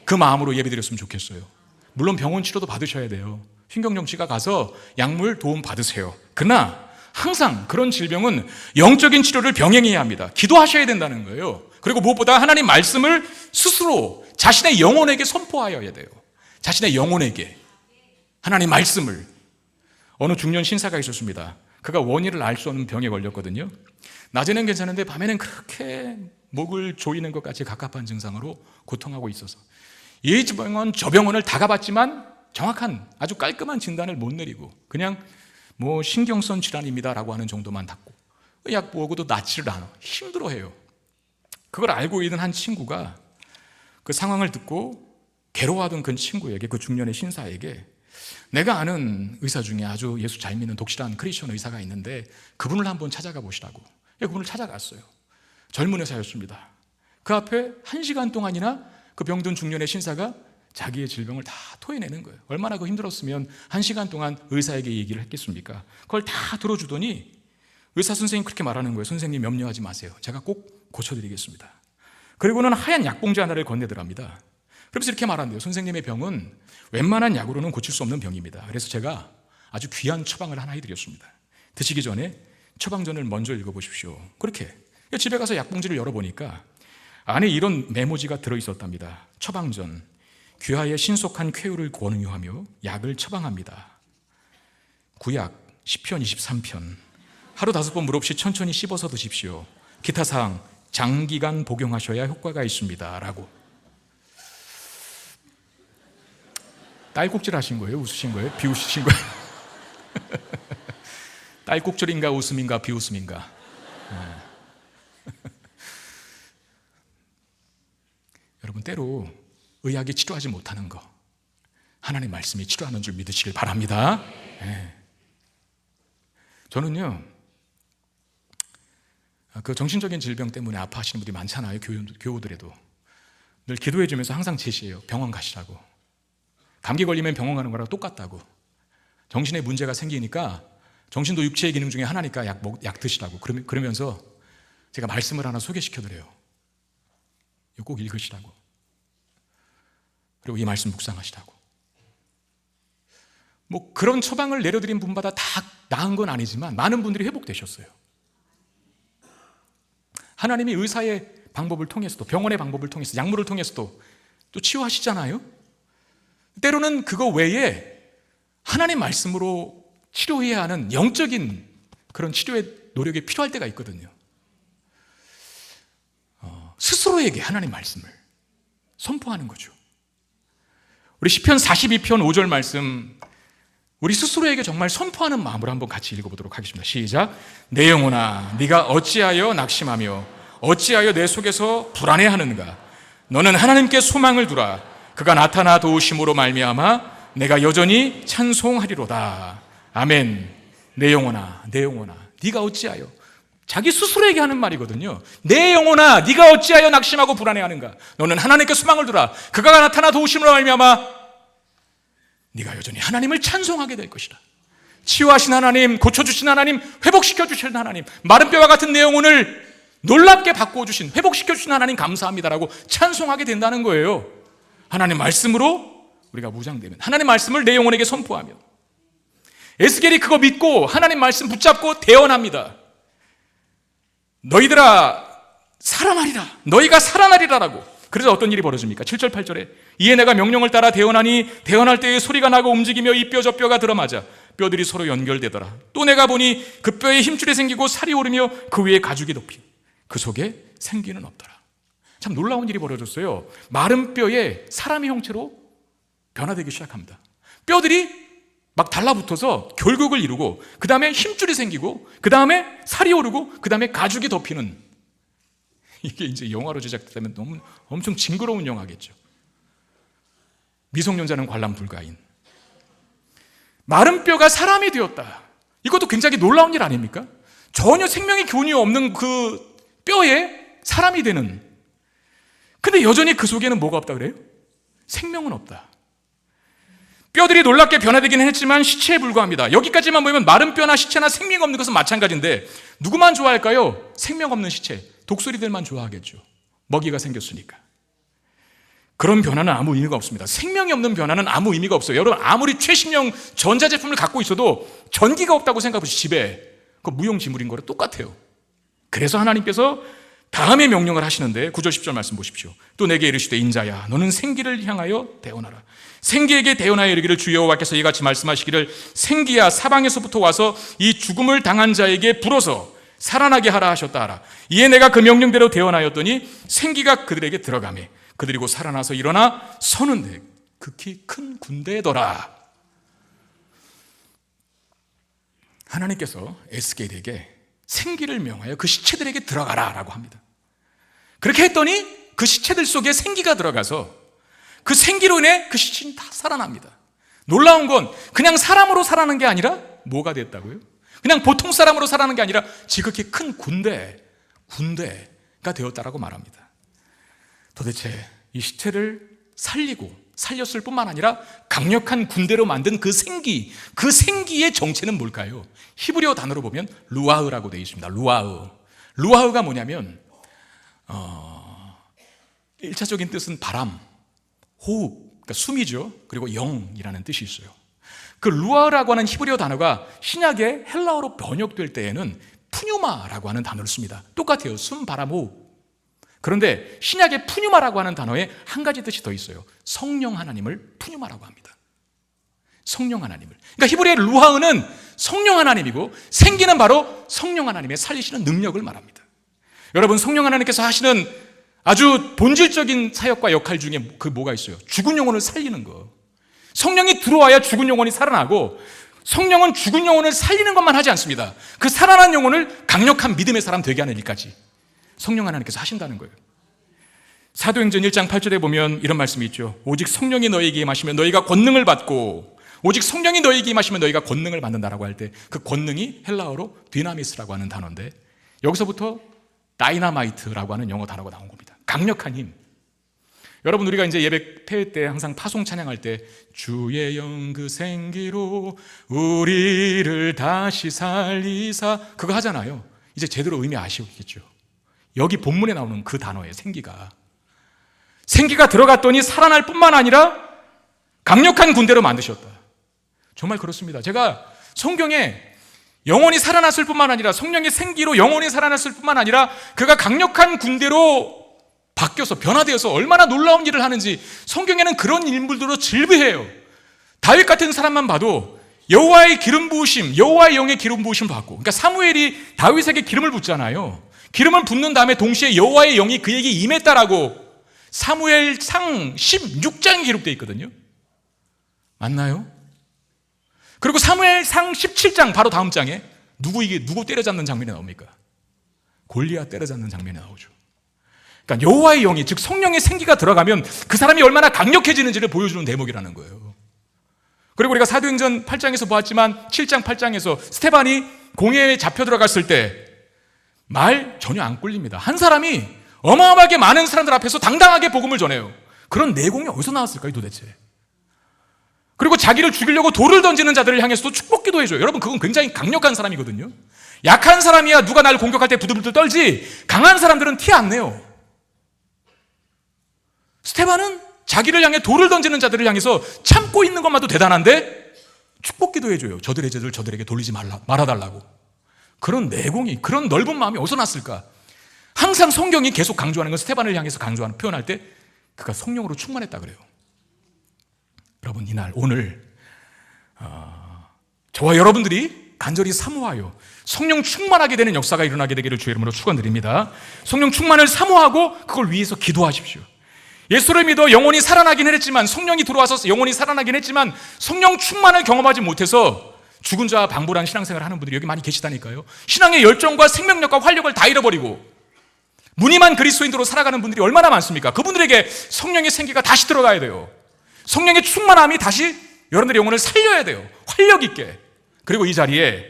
S1: 그 마음으로 예배드렸으면 좋겠어요. 물론 병원 치료도 받으셔야 돼요. 신경정 씨가 가서 약물 도움 받으세요. 그러나 항상 그런 질병은 영적인 치료를 병행해야 합니다. 기도하셔야 된다는 거예요. 그리고 무엇보다 하나님 말씀을 스스로 자신의 영혼에게 선포하여야 돼요. 자신의 영혼에게 하나님 말씀을. 어느 중년 신사가 있었습니다. 그가 원인을 알 수 없는 병에 걸렸거든요. 낮에는 괜찮은데 밤에는 그렇게 목을 조이는 것까지 갑갑한 증상으로 고통하고 있어서 이 병원 저 병원을 다 가봤지만 정확한 아주 깔끔한 진단을 못 내리고 그냥 뭐 신경성 질환입니다라고 하는 정도만 닫고 약 먹어도 낫지를 않아. 힘들어해요. 그걸 알고 있는 한 친구가 그 상황을 듣고 괴로워하던 그 친구에게, 그 중년의 신사에게 내가 아는 의사 중에 아주 예수 잘 믿는 독실한 크리스천 의사가 있는데 그분을 한번 찾아가 보시라고. 그분을 찾아갔어요. 젊은 의사였습니다. 그 앞에 1시간 동안이나 그 병든 중년의 신사가 자기의 질병을 다 토해내는 거예요. 얼마나 그 힘들었으면 1시간 동안 의사에게 얘기를 했겠습니까? 그걸 다 들어주더니 의사 선생님이 그렇게 말하는 거예요. 선생님 염려하지 마세요. 제가 꼭 고쳐드리겠습니다. 그리고는 하얀 약봉지 하나를 건네더랍니다. 그래서 이렇게 말한대요. 선생님의 병은 웬만한 약으로는 고칠 수 없는 병입니다. 그래서 제가 아주 귀한 처방을 하나 해드렸습니다. 드시기 전에 처방전을 먼저 읽어보십시오. 그렇게 집에 가서 약봉지를 열어보니까 안에 이런 메모지가 들어있었답니다. 처방전, 귀하의 신속한 쾌유를 권유하며 약을 처방합니다. 구약 10편 23편 하루 5번 물 없이 천천히 씹어서 드십시오. 기타 사항 장기간 복용하셔야 효과가 있습니다. 라고. 딸꾹질 하신 거예요? 웃으신 거예요? 비웃으신 거예요? 딸꾹질인가 웃음인가 비웃음인가? 여러분, 때로 의학이 치료하지 못하는 거 하나님의 말씀이 치료하는 줄 믿으시길 바랍니다. 저는요, 그 정신적인 질병 때문에 아파하시는 분들이 많잖아요. 교우들에도 늘 기도해 주면서 항상 제시해요. 병원 가시라고. 감기 걸리면 병원 가는 거랑 똑같다고. 정신에 문제가 생기니까 정신도 육체의 기능 중에 하나니까 약 드시라고. 그러면서 제가 말씀을 하나 소개시켜드려요. 이거 꼭 읽으시라고. 그리고 이 말씀 묵상하시라고. 뭐 그런 처방을 내려드린 분마다 다 나은 건 아니지만 많은 분들이 회복되셨어요. 하나님이 의사의 방법을 통해서도, 병원의 방법을 통해서, 약물을 통해서도 또 치유하시잖아요. 때로는 그거 외에 하나님 말씀으로 치료해야 하는 영적인 그런 치료의 노력이 필요할 때가 있거든요. 스스로에게 하나님 말씀을 선포하는 거죠. 우리 시편 42편 5절 말씀, 우리 스스로에게 정말 선포하는 마음으로 한번 같이 읽어보도록 하겠습니다. 시작. 내 영혼아, 네가 어찌하여 낙심하며 어찌하여 내 속에서 불안해하는가? 너는 하나님께 소망을 두라. 그가 나타나 도우심으로 말미암아 내가 여전히 찬송하리로다. 아멘. 내 영혼아, 내 영혼아, 네가 어찌하여, 자기 스스로에게 하는 말이거든요. 내 영혼아, 네가 어찌하여 낙심하고 불안해하는가? 너는 하나님께 소망을 두라. 그가 나타나 도우심으로 말미암아 네가 여전히 하나님을 찬송하게 될 것이다. 치유하신 하나님, 고쳐주신 하나님, 회복시켜주신 하나님, 마른 뼈와 같은 내 영혼을 놀랍게 바꿔주신, 회복시켜주신 하나님 감사합니다라고 찬송하게 된다는 거예요. 하나님 말씀으로 우리가 무장되면, 하나님 말씀을 내 영혼에게 선포하면, 에스겔이 그거 믿고 하나님 말씀 붙잡고 대언합니다. 너희들아 살아나리라, 너희가 살아나리라라고. 그래서 어떤 일이 벌어집니까? 7절 8절에 이에 내가 명령을 따라 대언하니 대언할 때에 소리가 나고 움직이며 이 뼈 저 뼈가 들어맞아 뼈들이 서로 연결되더라. 또 내가 보니 그 뼈에 힘줄이 생기고 살이 오르며 그 위에 가죽이 덮인 그 속에 생기는 없더라. 참 놀라운 일이 벌어졌어요. 마른 뼈에 사람의 형체로 변화되기 시작합니다. 뼈들이 막 달라붙어서 결국을 이루고, 그 다음에 힘줄이 생기고, 그 다음에 살이 오르고, 그 다음에 가죽이 덮이는, 이게 이제 영화로 제작되면 너무 엄청 징그러운 영화겠죠. 미성년자는 관람 불가인. 마른 뼈가 사람이 되었다. 이것도 굉장히 놀라운 일 아닙니까? 전혀 생명의 교훈이 없는 그 뼈에 사람이 되는. 근데 여전히 그 속에는 뭐가 없다 그래요? 생명은 없다. 뼈들이 놀랍게 변화되기는 했지만 시체에 불과합니다. 여기까지만 보면 마른 뼈나 시체나 생명 없는 것은 마찬가지인데 누구만 좋아할까요? 생명 없는 시체, 독수리들만 좋아하겠죠. 먹이가 생겼으니까. 그런 변화는 아무 의미가 없습니다. 생명이 없는 변화는 아무 의미가 없어요. 여러분, 아무리 최신형 전자제품을 갖고 있어도 전기가 없다고 생각해보시죠. 집에. 그거 무용지물인 거랑 똑같아요. 그래서 하나님께서 다음에 명령을 하시는데 9절 10절 말씀 보십시오. 또 내게 이르시되 인자야 너는 생기를 향하여 대언하라. 생기에게 대언하여 이르기를 주 여호와께서 이같이 말씀하시기를 생기야 사방에서부터 와서 이 죽음을 당한 자에게 불어서 살아나게 하라 하셨다 하라. 이에 내가 그 명령대로 대언하였더니 생기가 그들에게 들어가매 그들이 곧 살아나서 일어나 서는데 극히 큰 군대더라. 하나님께서 에스겔에게 생기를 명하여 그 시체들에게 들어가라 라고 합니다. 그렇게 했더니 그 시체들 속에 생기가 들어가서 그 생기로 인해 그 시체는 다 살아납니다. 놀라운 건 그냥 사람으로 살아나는 게 아니라 뭐가 됐다고요? 그냥 보통 사람으로 살아나는 게 아니라 지극히 큰 군대가 되었다라고 말합니다. 도대체 이 시체를 살렸을 뿐만 아니라 강력한 군대로 만든 그 생기의 정체는 뭘까요? 히브리어 단어로 보면 루아흐라고 되어 있습니다. 루아흐가 뭐냐면 1차적인 뜻은 바람, 호흡, 그러니까 숨이죠. 그리고 영이라는 뜻이 있어요. 그 루아흐라고 하는 히브리어 단어가 신약의 헬라어로 번역될 때에는 푸뉴마라고 하는 단어를 씁니다. 똑같아요. 숨, 바람, 호흡. 그런데 신약의 푸뉴마라고 하는 단어에 한 가지 뜻이 더 있어요. 성령 하나님을 푸뉴마라고 합니다. 성령 하나님을. 그러니까 히브리어의 루아흐는 성령 하나님이고 생기는 바로 성령 하나님의 살리시는 능력을 말합니다. 여러분, 성령 하나님께서 하시는 아주 본질적인 사역과 역할 중에 그 뭐가 있어요? 죽은 영혼을 살리는 거. 성령이 들어와야 죽은 영혼이 살아나고, 성령은 죽은 영혼을 살리는 것만 하지 않습니다. 그 살아난 영혼을 강력한 믿음의 사람 되게 하는 일까지 성령 하나님께서 하신다는 거예요. 사도행전 1장 8절에 보면 이런 말씀이 있죠. 오직 성령이 너희에게 임하시면 너희가 권능을 받고, 오직 성령이 너희에게 임하시면 너희가 권능을 받는다라고 할 때 그 권능이 헬라어로 디나미스라고 하는 단어인데, 여기서부터 다이나마이트라고 하는 영어 단어가 나온 겁니다. 강력한 힘. 여러분, 우리가 이제 예배 폐회 때 항상 파송 찬양할 때 주의 영 그 생기로 우리를 다시 살리사 그거 하잖아요. 이제 제대로 의미 아시겠죠? 여기 본문에 나오는 그 단어예요. 생기가 들어갔더니 살아날 뿐만 아니라 강력한 군대로 만드셨다. 정말 그렇습니다. 제가 성경에 영원히 살아났을 뿐만 아니라 성령의 생기로 영원히 살아났을 뿐만 아니라 그가 강력한 군대로 바뀌어서 변화되어서 얼마나 놀라운 일을 하는지 성경에는 그런 인물들로 질비해요. 다윗 같은 사람만 봐도 여호와의 기름 부으심, 여호와의 영의 기름 부으심 받고, 그러니까 사무엘이 다윗에게 기름을 붓잖아요. 기름을 붓는 다음에 동시에 여호와의 영이 그에게 임했다라고 사무엘상 16장에 기록되어 있거든요. 맞나요? 그리고 사무엘상 17장 바로 다음 장에 누구 때려잡는 장면이 나옵니까? 골리앗 때려잡는 장면이 나오죠. 그러니까 여호와의 영이, 즉 성령의 생기가 들어가면 그 사람이 얼마나 강력해지는지를 보여주는 대목이라는 거예요. 그리고 우리가 사도행전 8장에서 보았지만 7장 8장에서 스테반이 공회에 잡혀 들어갔을 때 말 전혀 안 꿀립니다. 한 사람이 어마어마하게 많은 사람들 앞에서 당당하게 복음을 전해요. 그런 내공이 어디서 나왔을까요 도대체? 그리고 자기를 죽이려고 돌을 던지는 자들을 향해서도 축복 기도해줘요. 여러분, 그건 굉장히 강력한 사람이거든요. 약한 사람이야 누가 날 공격할 때 부들부들 떨지, 강한 사람들은 티 안 내요. 스테반은 자기를 향해 돌을 던지는 자들을 향해서 참고 있는 것만도 대단한데 축복 기도해줘요. 저들의 죄를 저들에게 돌리지 말아달라고. 그런 내공이, 그런 넓은 마음이 어디서 났을까? 항상 성경이 계속 강조하는 건, 스테반을 향해서 강조하는, 표현할 때 그가 성령으로 충만했다 그래요. 여러분, 이날 오늘 저와 여러분들이 간절히 사모하여 성령 충만하게 되는 역사가 일어나게 되기를 주의 이름으로 축원드립니다. 성령 충만을 사모하고 그걸 위해서 기도하십시오. 예수를 믿어 영혼이 살아나긴 했지만, 성령이 들어와서 영혼이 살아나긴 했지만 성령 충만을 경험하지 못해서 죽은 자와 방불한 신앙생활을 하는 분들이 여기 많이 계시다니까요. 신앙의 열정과 생명력과 활력을 다 잃어버리고 무늬만 그리스도인으로 살아가는 분들이 얼마나 많습니까? 그분들에게 성령의 생기가 다시 들어가야 돼요. 성령의 충만함이 다시 여러분들의 영혼을 살려야 돼요. 활력 있게. 그리고 이 자리에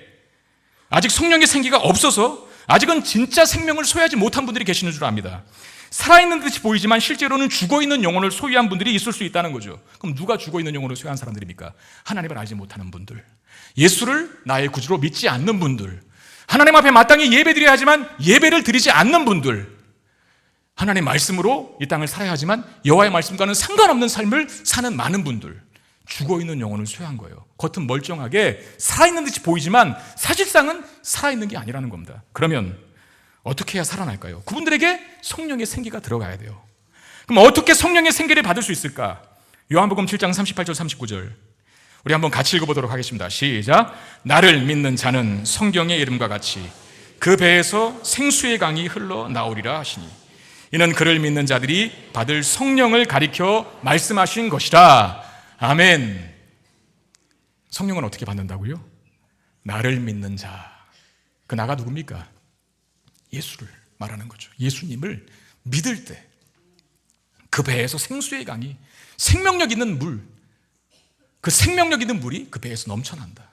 S1: 아직 성령의 생기가 없어서 아직은 진짜 생명을 소유하지 못한 분들이 계시는 줄 압니다. 살아있는 듯이 보이지만 실제로는 죽어있는 영혼을 소유한 분들이 있을 수 있다는 거죠. 그럼 누가 죽어있는 영혼을 소유한 사람들입니까? 하나님을 알지 못하는 분들, 예수를 나의 구주로 믿지 않는 분들, 하나님 앞에 마땅히 예배드려야 하지만 예배를 드리지 않는 분들, 하나님의 말씀으로 이 땅을 살아야 하지만 여호와의 말씀과는 상관없는 삶을 사는 많은 분들, 죽어있는 영혼을 소유한 거예요. 겉은 멀쩡하게 살아있는 듯이 보이지만 사실상은 살아있는 게 아니라는 겁니다. 그러면 어떻게 해야 살아날까요? 그분들에게 성령의 생기가 들어가야 돼요. 그럼 어떻게 성령의 생기를 받을 수 있을까? 요한복음 7장 38절 39절 우리 한번 같이 읽어보도록 하겠습니다. 시작. 나를 믿는 자는 성경의 이름과 같이 그 배에서 생수의 강이 흘러나오리라 하시니 이는 그를 믿는 자들이 받을 성령을 가리켜 말씀하신 것이라. 아멘. 성령은 어떻게 받는다고요? 나를 믿는 자. 그 나가 누굽니까? 예수를 말하는 거죠. 예수님을 믿을 때 그 배에서 생수의 강이, 생명력 있는 물, 그 생명력 있는 물이 그 배에서 넘쳐난다.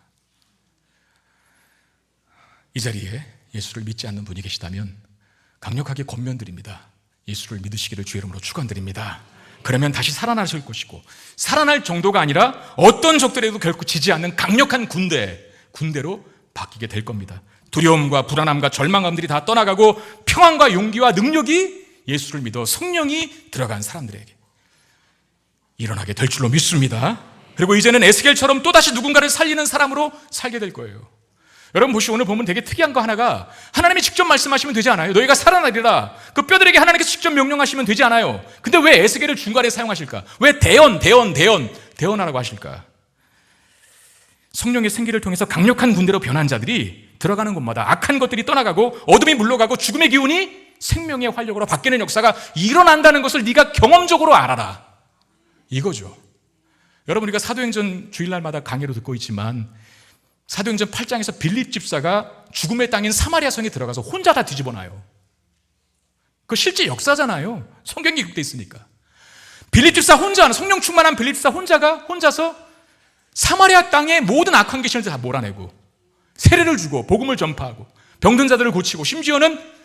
S1: 이 자리에 예수를 믿지 않는 분이 계시다면 강력하게 권면드립니다. 예수를 믿으시기를 주의 이름으로 축원드립니다. 그러면 다시 살아나실 것이고, 살아날 정도가 아니라 어떤 적들에도 결코 지지 않는 강력한 군대로 바뀌게 될 겁니다. 두려움과 불안함과 절망감들이 다 떠나가고 평안과 용기와 능력이 예수를 믿어 성령이 들어간 사람들에게 일어나게 될 줄로 믿습니다. 그리고 이제는 에스겔처럼 또다시 누군가를 살리는 사람으로 살게 될 거예요. 여러분 보시고 오늘 보면 되게 특이한 거 하나가, 하나님이 직접 말씀하시면 되지 않아요? 너희가 살아나리라. 그 뼈들에게 하나님께서 직접 명령하시면 되지 않아요? 근데 왜 에스겔을 중간에 사용하실까? 왜 대언하라고 하실까? 성령의 생기를 통해서 강력한 군대로 변한 자들이 들어가는 곳마다 악한 것들이 떠나가고 어둠이 물러가고 죽음의 기운이 생명의 활력으로 바뀌는 역사가 일어난다는 것을 네가 경험적으로 알아라, 이거죠. 여러분, 우리가 사도행전 주일날마다 강의로 듣고 있지만 사도행전 8장에서 빌립 집사가 죽음의 땅인 사마리아 성에 들어가서 혼자 다 뒤집어놔요. 그 실제 역사잖아요. 성경이 기록되어 있으니까. 빌립 집사 혼자, 성령 충만한 빌립 집사 혼자서 사마리아 땅의 모든 악한 귀신을 다 몰아내고 세례를 주고 복음을 전파하고 병든 자들을 고치고, 심지어는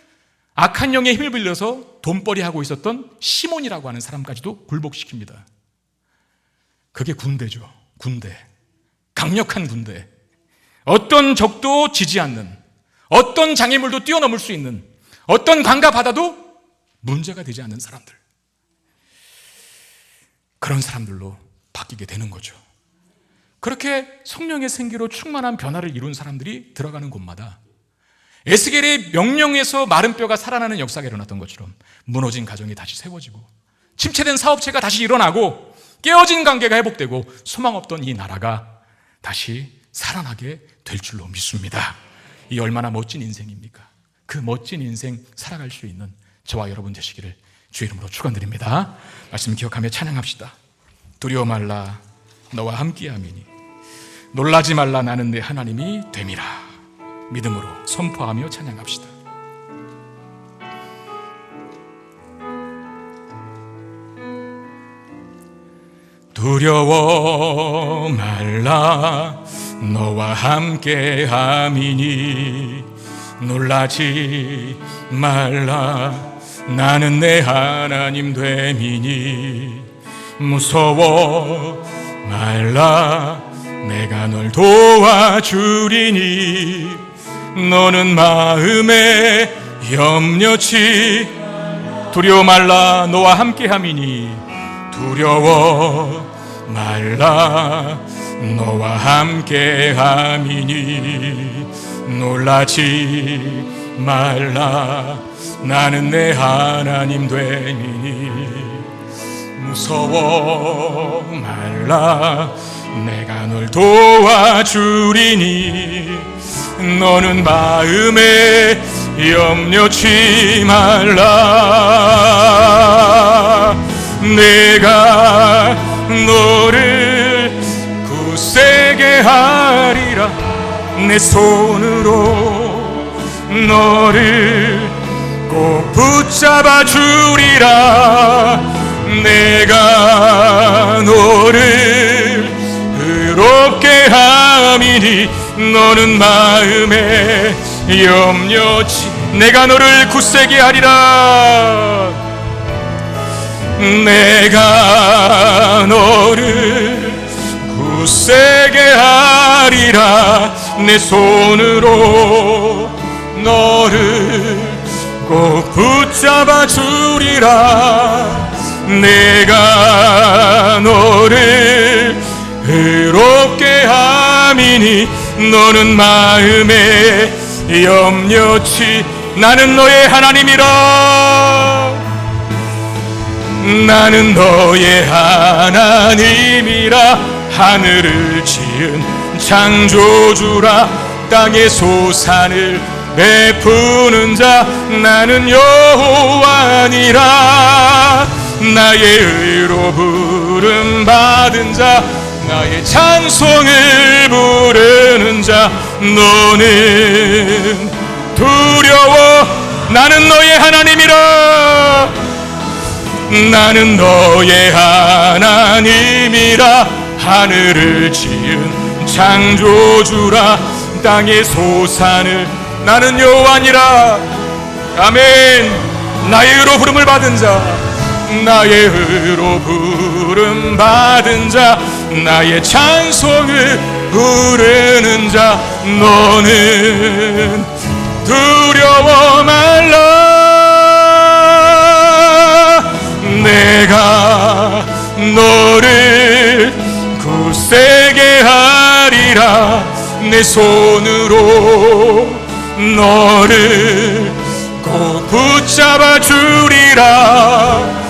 S1: 악한 영의 힘을 빌려서 돈벌이하고 있었던 시몬이라고 하는 사람까지도 굴복시킵니다. 그게 군대죠. 군대. 강력한 군대. 어떤 적도 지지 않는, 어떤 장애물도 뛰어넘을 수 있는, 어떤 강과 바다도 문제가 되지 않는 사람들. 그런 사람들로 바뀌게 되는 거죠. 그렇게 성령의 생기로 충만한 변화를 이룬 사람들이 들어가는 곳마다 에스겔의 명령에서 마른 뼈가 살아나는 역사가 일어났던 것처럼 무너진 가정이 다시 세워지고 침체된 사업체가 다시 일어나고 깨어진 관계가 회복되고 소망 없던 이 나라가 다시 살아나게 될 줄로 믿습니다. 이 얼마나 멋진 인생입니까? 그 멋진 인생 살아갈 수 있는 저와 여러분 되시기를 주의 이름으로 축원드립니다. 말씀 기억하며 찬양합시다. 두려워 말라 너와 함께함이니 놀라지 말라 나는 내 하나님이 됨이라. 믿음으로 선포하며 찬양합시다. 두려워 말라 너와 함께함이니 놀라지 말라 나는 내 하나님 됨이니 무서워 말라 내가 널 도와주리니 너는 마음에 염려치 두려워 말라 너와 함께함이니 두려워 말라 너와 함께함이니 놀라지 말라 나는 내 하나님 됨이니 무서워 말라 내가 널 도와주리니 너는 마음에 염려치 말라 내가 너를 굳세게 하리라 내 손으로 너를 꼭 붙잡아 주리라 내가 너를 의롭게 함이니 너는 마음에 염려치 내가 너를 굳세게 하리라 내가 너를 굳세게 하리라 내 손으로 너를 꼭 붙잡아 주리라 내가 너를 의롭게 함이니 너는 마음에 염려치 나는 너의 하나님이라 나는 너의 하나님이라 하늘을 지은 창조주라 땅의 소산을 베푸는 자 나는 여호와니라 나의 의로 부름 받은 자 나의 찬송을 부르는 자 너는 두려워 나는 너의 하나님이라 나는 너의 하나님이라 하늘을 지은 창조주라 땅의 소산을 나는 여호와니라 아멘 나의 의로 부름을 받은 자 나의 의로 부름 받은 자 나의 찬송을 부르는 자 너는 두려워 말라 내가 너를 굳세게 하리라 내 손으로 너를 꼭 붙잡아 주리라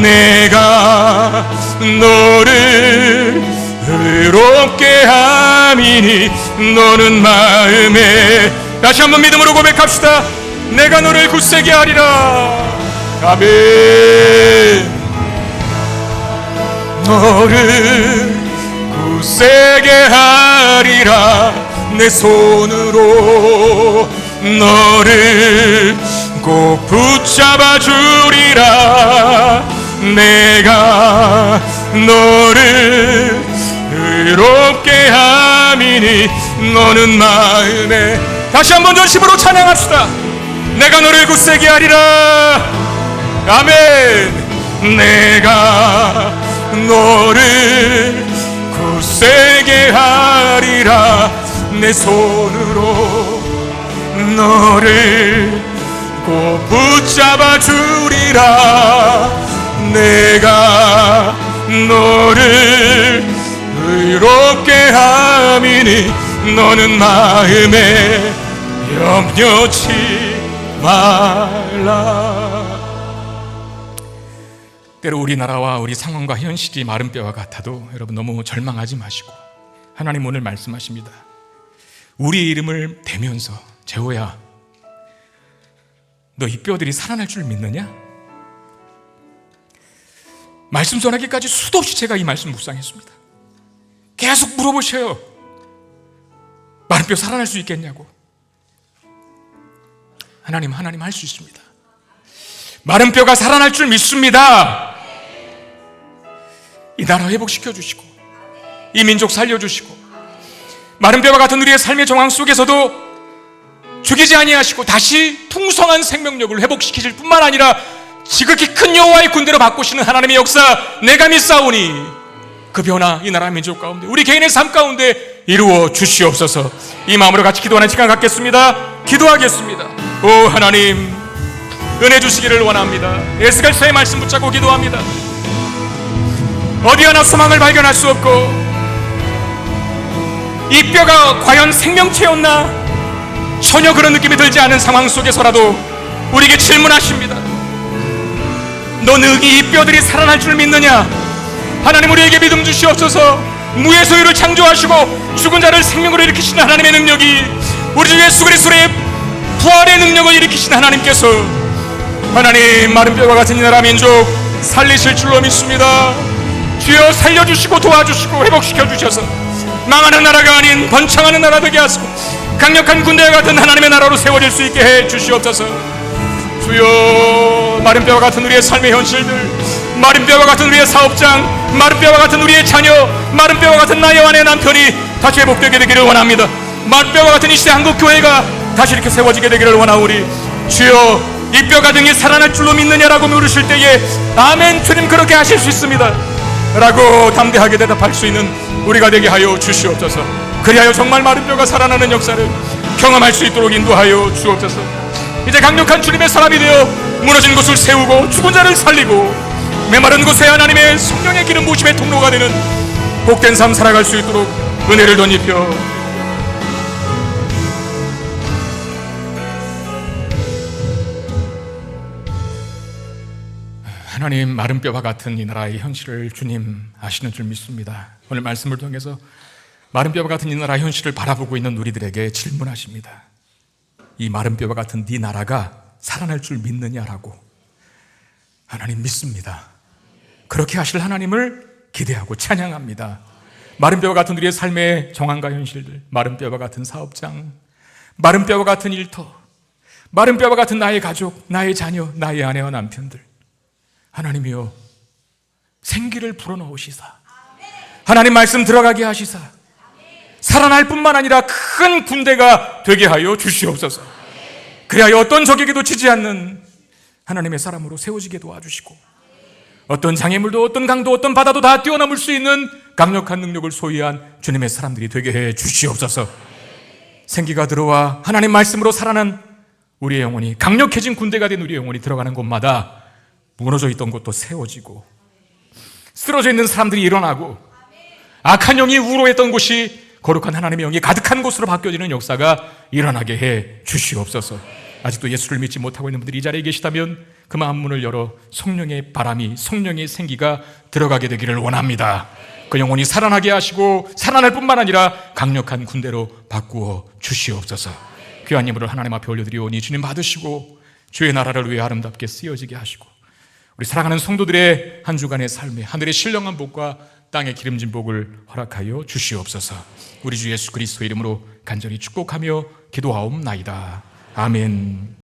S1: 내가 너를 의롭게 함이니 너는 마음에 다시 한번 믿음으로 고백합시다 내가 너를 굳세게 하리라 아멘 너를 굳세게 하리라 내 손으로 너를 꼭 붙잡아 주리라 내가 너를 의롭게 함이니 너는 마음에 다시 한번 전심으로 찬양합시다 내가 너를 굳세게 하리라 아멘 내가 너를 굳세게 하리라 내 손으로 너를 꼭 붙잡아 주리라 내가 너를 의롭게 하리라 사람이니 너는 마음에 염려치 말라. 때로 우리나라와 우리 상황과 현실이 마른 뼈와 같아도 여러분 너무 절망하지 마시고, 하나님 오늘 말씀하십니다. 우리 이름을 대면서 재호야, 너 이 뼈들이 살아날 줄 믿느냐? 말씀 전하기까지 수도 없이 제가 이 말씀 묵상했습니다. 계속 물어보셔요. 마른 뼈 살아날 수 있겠냐고. 하나님 할 수 있습니다. 마른 뼈가 살아날 줄 믿습니다. 이 나라 회복시켜 주시고 이 민족 살려주시고 마른 뼈와 같은 우리의 삶의 정황 속에서도 죽이지 아니하시고 다시 풍성한 생명력을 회복시키실 뿐만 아니라 지극히 큰 여호와의 군대로 바꾸시는 하나님의 역사 내가 믿사오니 그 변화 이 나라 민족 가운데 우리 개인의 삶 가운데 이루어 주시옵소서. 이 마음으로 같이 기도하는 시간 갖겠습니다. 기도하겠습니다. 오 하나님, 은혜 주시기를 원합니다. 에스겔서의 말씀 붙잡고 기도합니다. 어디 하나 소망을 발견할 수 없고 이 뼈가 과연 생명체였나 전혀 그런 느낌이 들지 않은 상황 속에서라도 우리에게 질문하십니다. 너 능히 이 뼈들이 살아날 줄 믿느냐? 하나님 우리에게 믿음 주시옵소서. 무의 소유를 창조하시고 죽은 자를 생명으로 일으키시는 하나님의 능력이 우리 주 예수 그리스도의 부활의 능력을 일으키시는 하나님께서 하나님 마른 뼈와 같은 이 나라 민족 살리실 줄로 믿습니다. 주여 살려주시고 도와주시고 회복시켜 주셔서 망하는 나라가 아닌 번창하는 나라 되게 하시고 강력한 군대와 같은 하나님의 나라로 세워질 수 있게 해 주시옵소서. 주여 마른 뼈와 같은 우리의 삶의 현실들, 마른 뼈와 같은 우리의 사업장, 마른 뼈와 같은 우리의 자녀, 마른 뼈와 같은 나의 아내 남편이 다시 회복되게 되기를 원합니다. 마른 뼈와 같은 이 시대 한국교회가 다시 이렇게 세워지게 되기를 원하오니 주여 이 뼈가 등이 살아날 줄로 믿느냐라고 물으실 때에 아멘 주님 그렇게 하실 수 있습니다 라고 담대하게 대답할 수 있는 우리가 되게 하여 주시옵소서. 그리하여 정말 마른 뼈가 살아나는 역사를 경험할 수 있도록 인도하여 주옵소서. 이제 강력한 주님의 사람이 되어 무너진 곳을 세우고 죽은 자를 살리고 메마른 곳에 하나님의 성령의 기름 부으심의 통로가 되는 복된 삶 살아갈 수 있도록 은혜를 덧입혀 하나님 마른 뼈와 같은 이 나라의 현실을 주님 아시는 줄 믿습니다. 오늘 말씀을 통해서 마른 뼈와 같은 이 나라 현실을 바라보고 있는 우리들에게 질문하십니다. 이 마른 뼈와 같은 네 나라가 살아날 줄 믿느냐라고. 하나님 믿습니다. 그렇게 하실 하나님을 기대하고 찬양합니다. 마른 뼈와 같은 우리의 삶의 정황과 현실들, 마른 뼈와 같은 사업장, 마른 뼈와 같은 일터, 마른 뼈와 같은 나의 가족, 나의 자녀, 나의 아내와 남편들, 하나님이여 생기를 불어넣으시사 하나님 말씀 들어가게 하시사 살아날 뿐만 아니라 큰 군대가 되게 하여 주시옵소서. 그리하여 어떤 적에게도 지지 않는 하나님의 사람으로 세워지게 도와주시고 어떤 장애물도 어떤 강도 어떤 바다도 다 뛰어넘을 수 있는 강력한 능력을 소유한 주님의 사람들이 되게 해 주시옵소서. 생기가 들어와 하나님 말씀으로 살아난 우리의 영혼이 강력해진 군대가 된 우리의 영혼이 들어가는 곳마다 무너져 있던 곳도 세워지고 쓰러져 있는 사람들이 일어나고 악한 영이 우로했던 곳이 거룩한 하나님의 영이 가득한 곳으로 바뀌어지는 역사가 일어나게 해 주시옵소서. 아직도 예수를 믿지 못하고 있는 분들이 이 자리에 계시다면 그 마음 문을 열어 성령의 바람이 성령의 생기가 들어가게 되기를 원합니다. 그 영혼이 살아나게 하시고 살아날 뿐만 아니라 강력한 군대로 바꾸어 주시옵소서. 귀한 예물을 하나님 앞에 올려드리오니 주님 받으시고 주의 나라를 위해 아름답게 쓰여지게 하시고 우리 사랑하는 성도들의 한 주간의 삶에 하늘의 신령한 복과 땅의 기름진 복을 허락하여 주시옵소서. 우리 주 예수 그리스도의 이름으로 간절히 축복하며 기도하옵나이다. 아멘.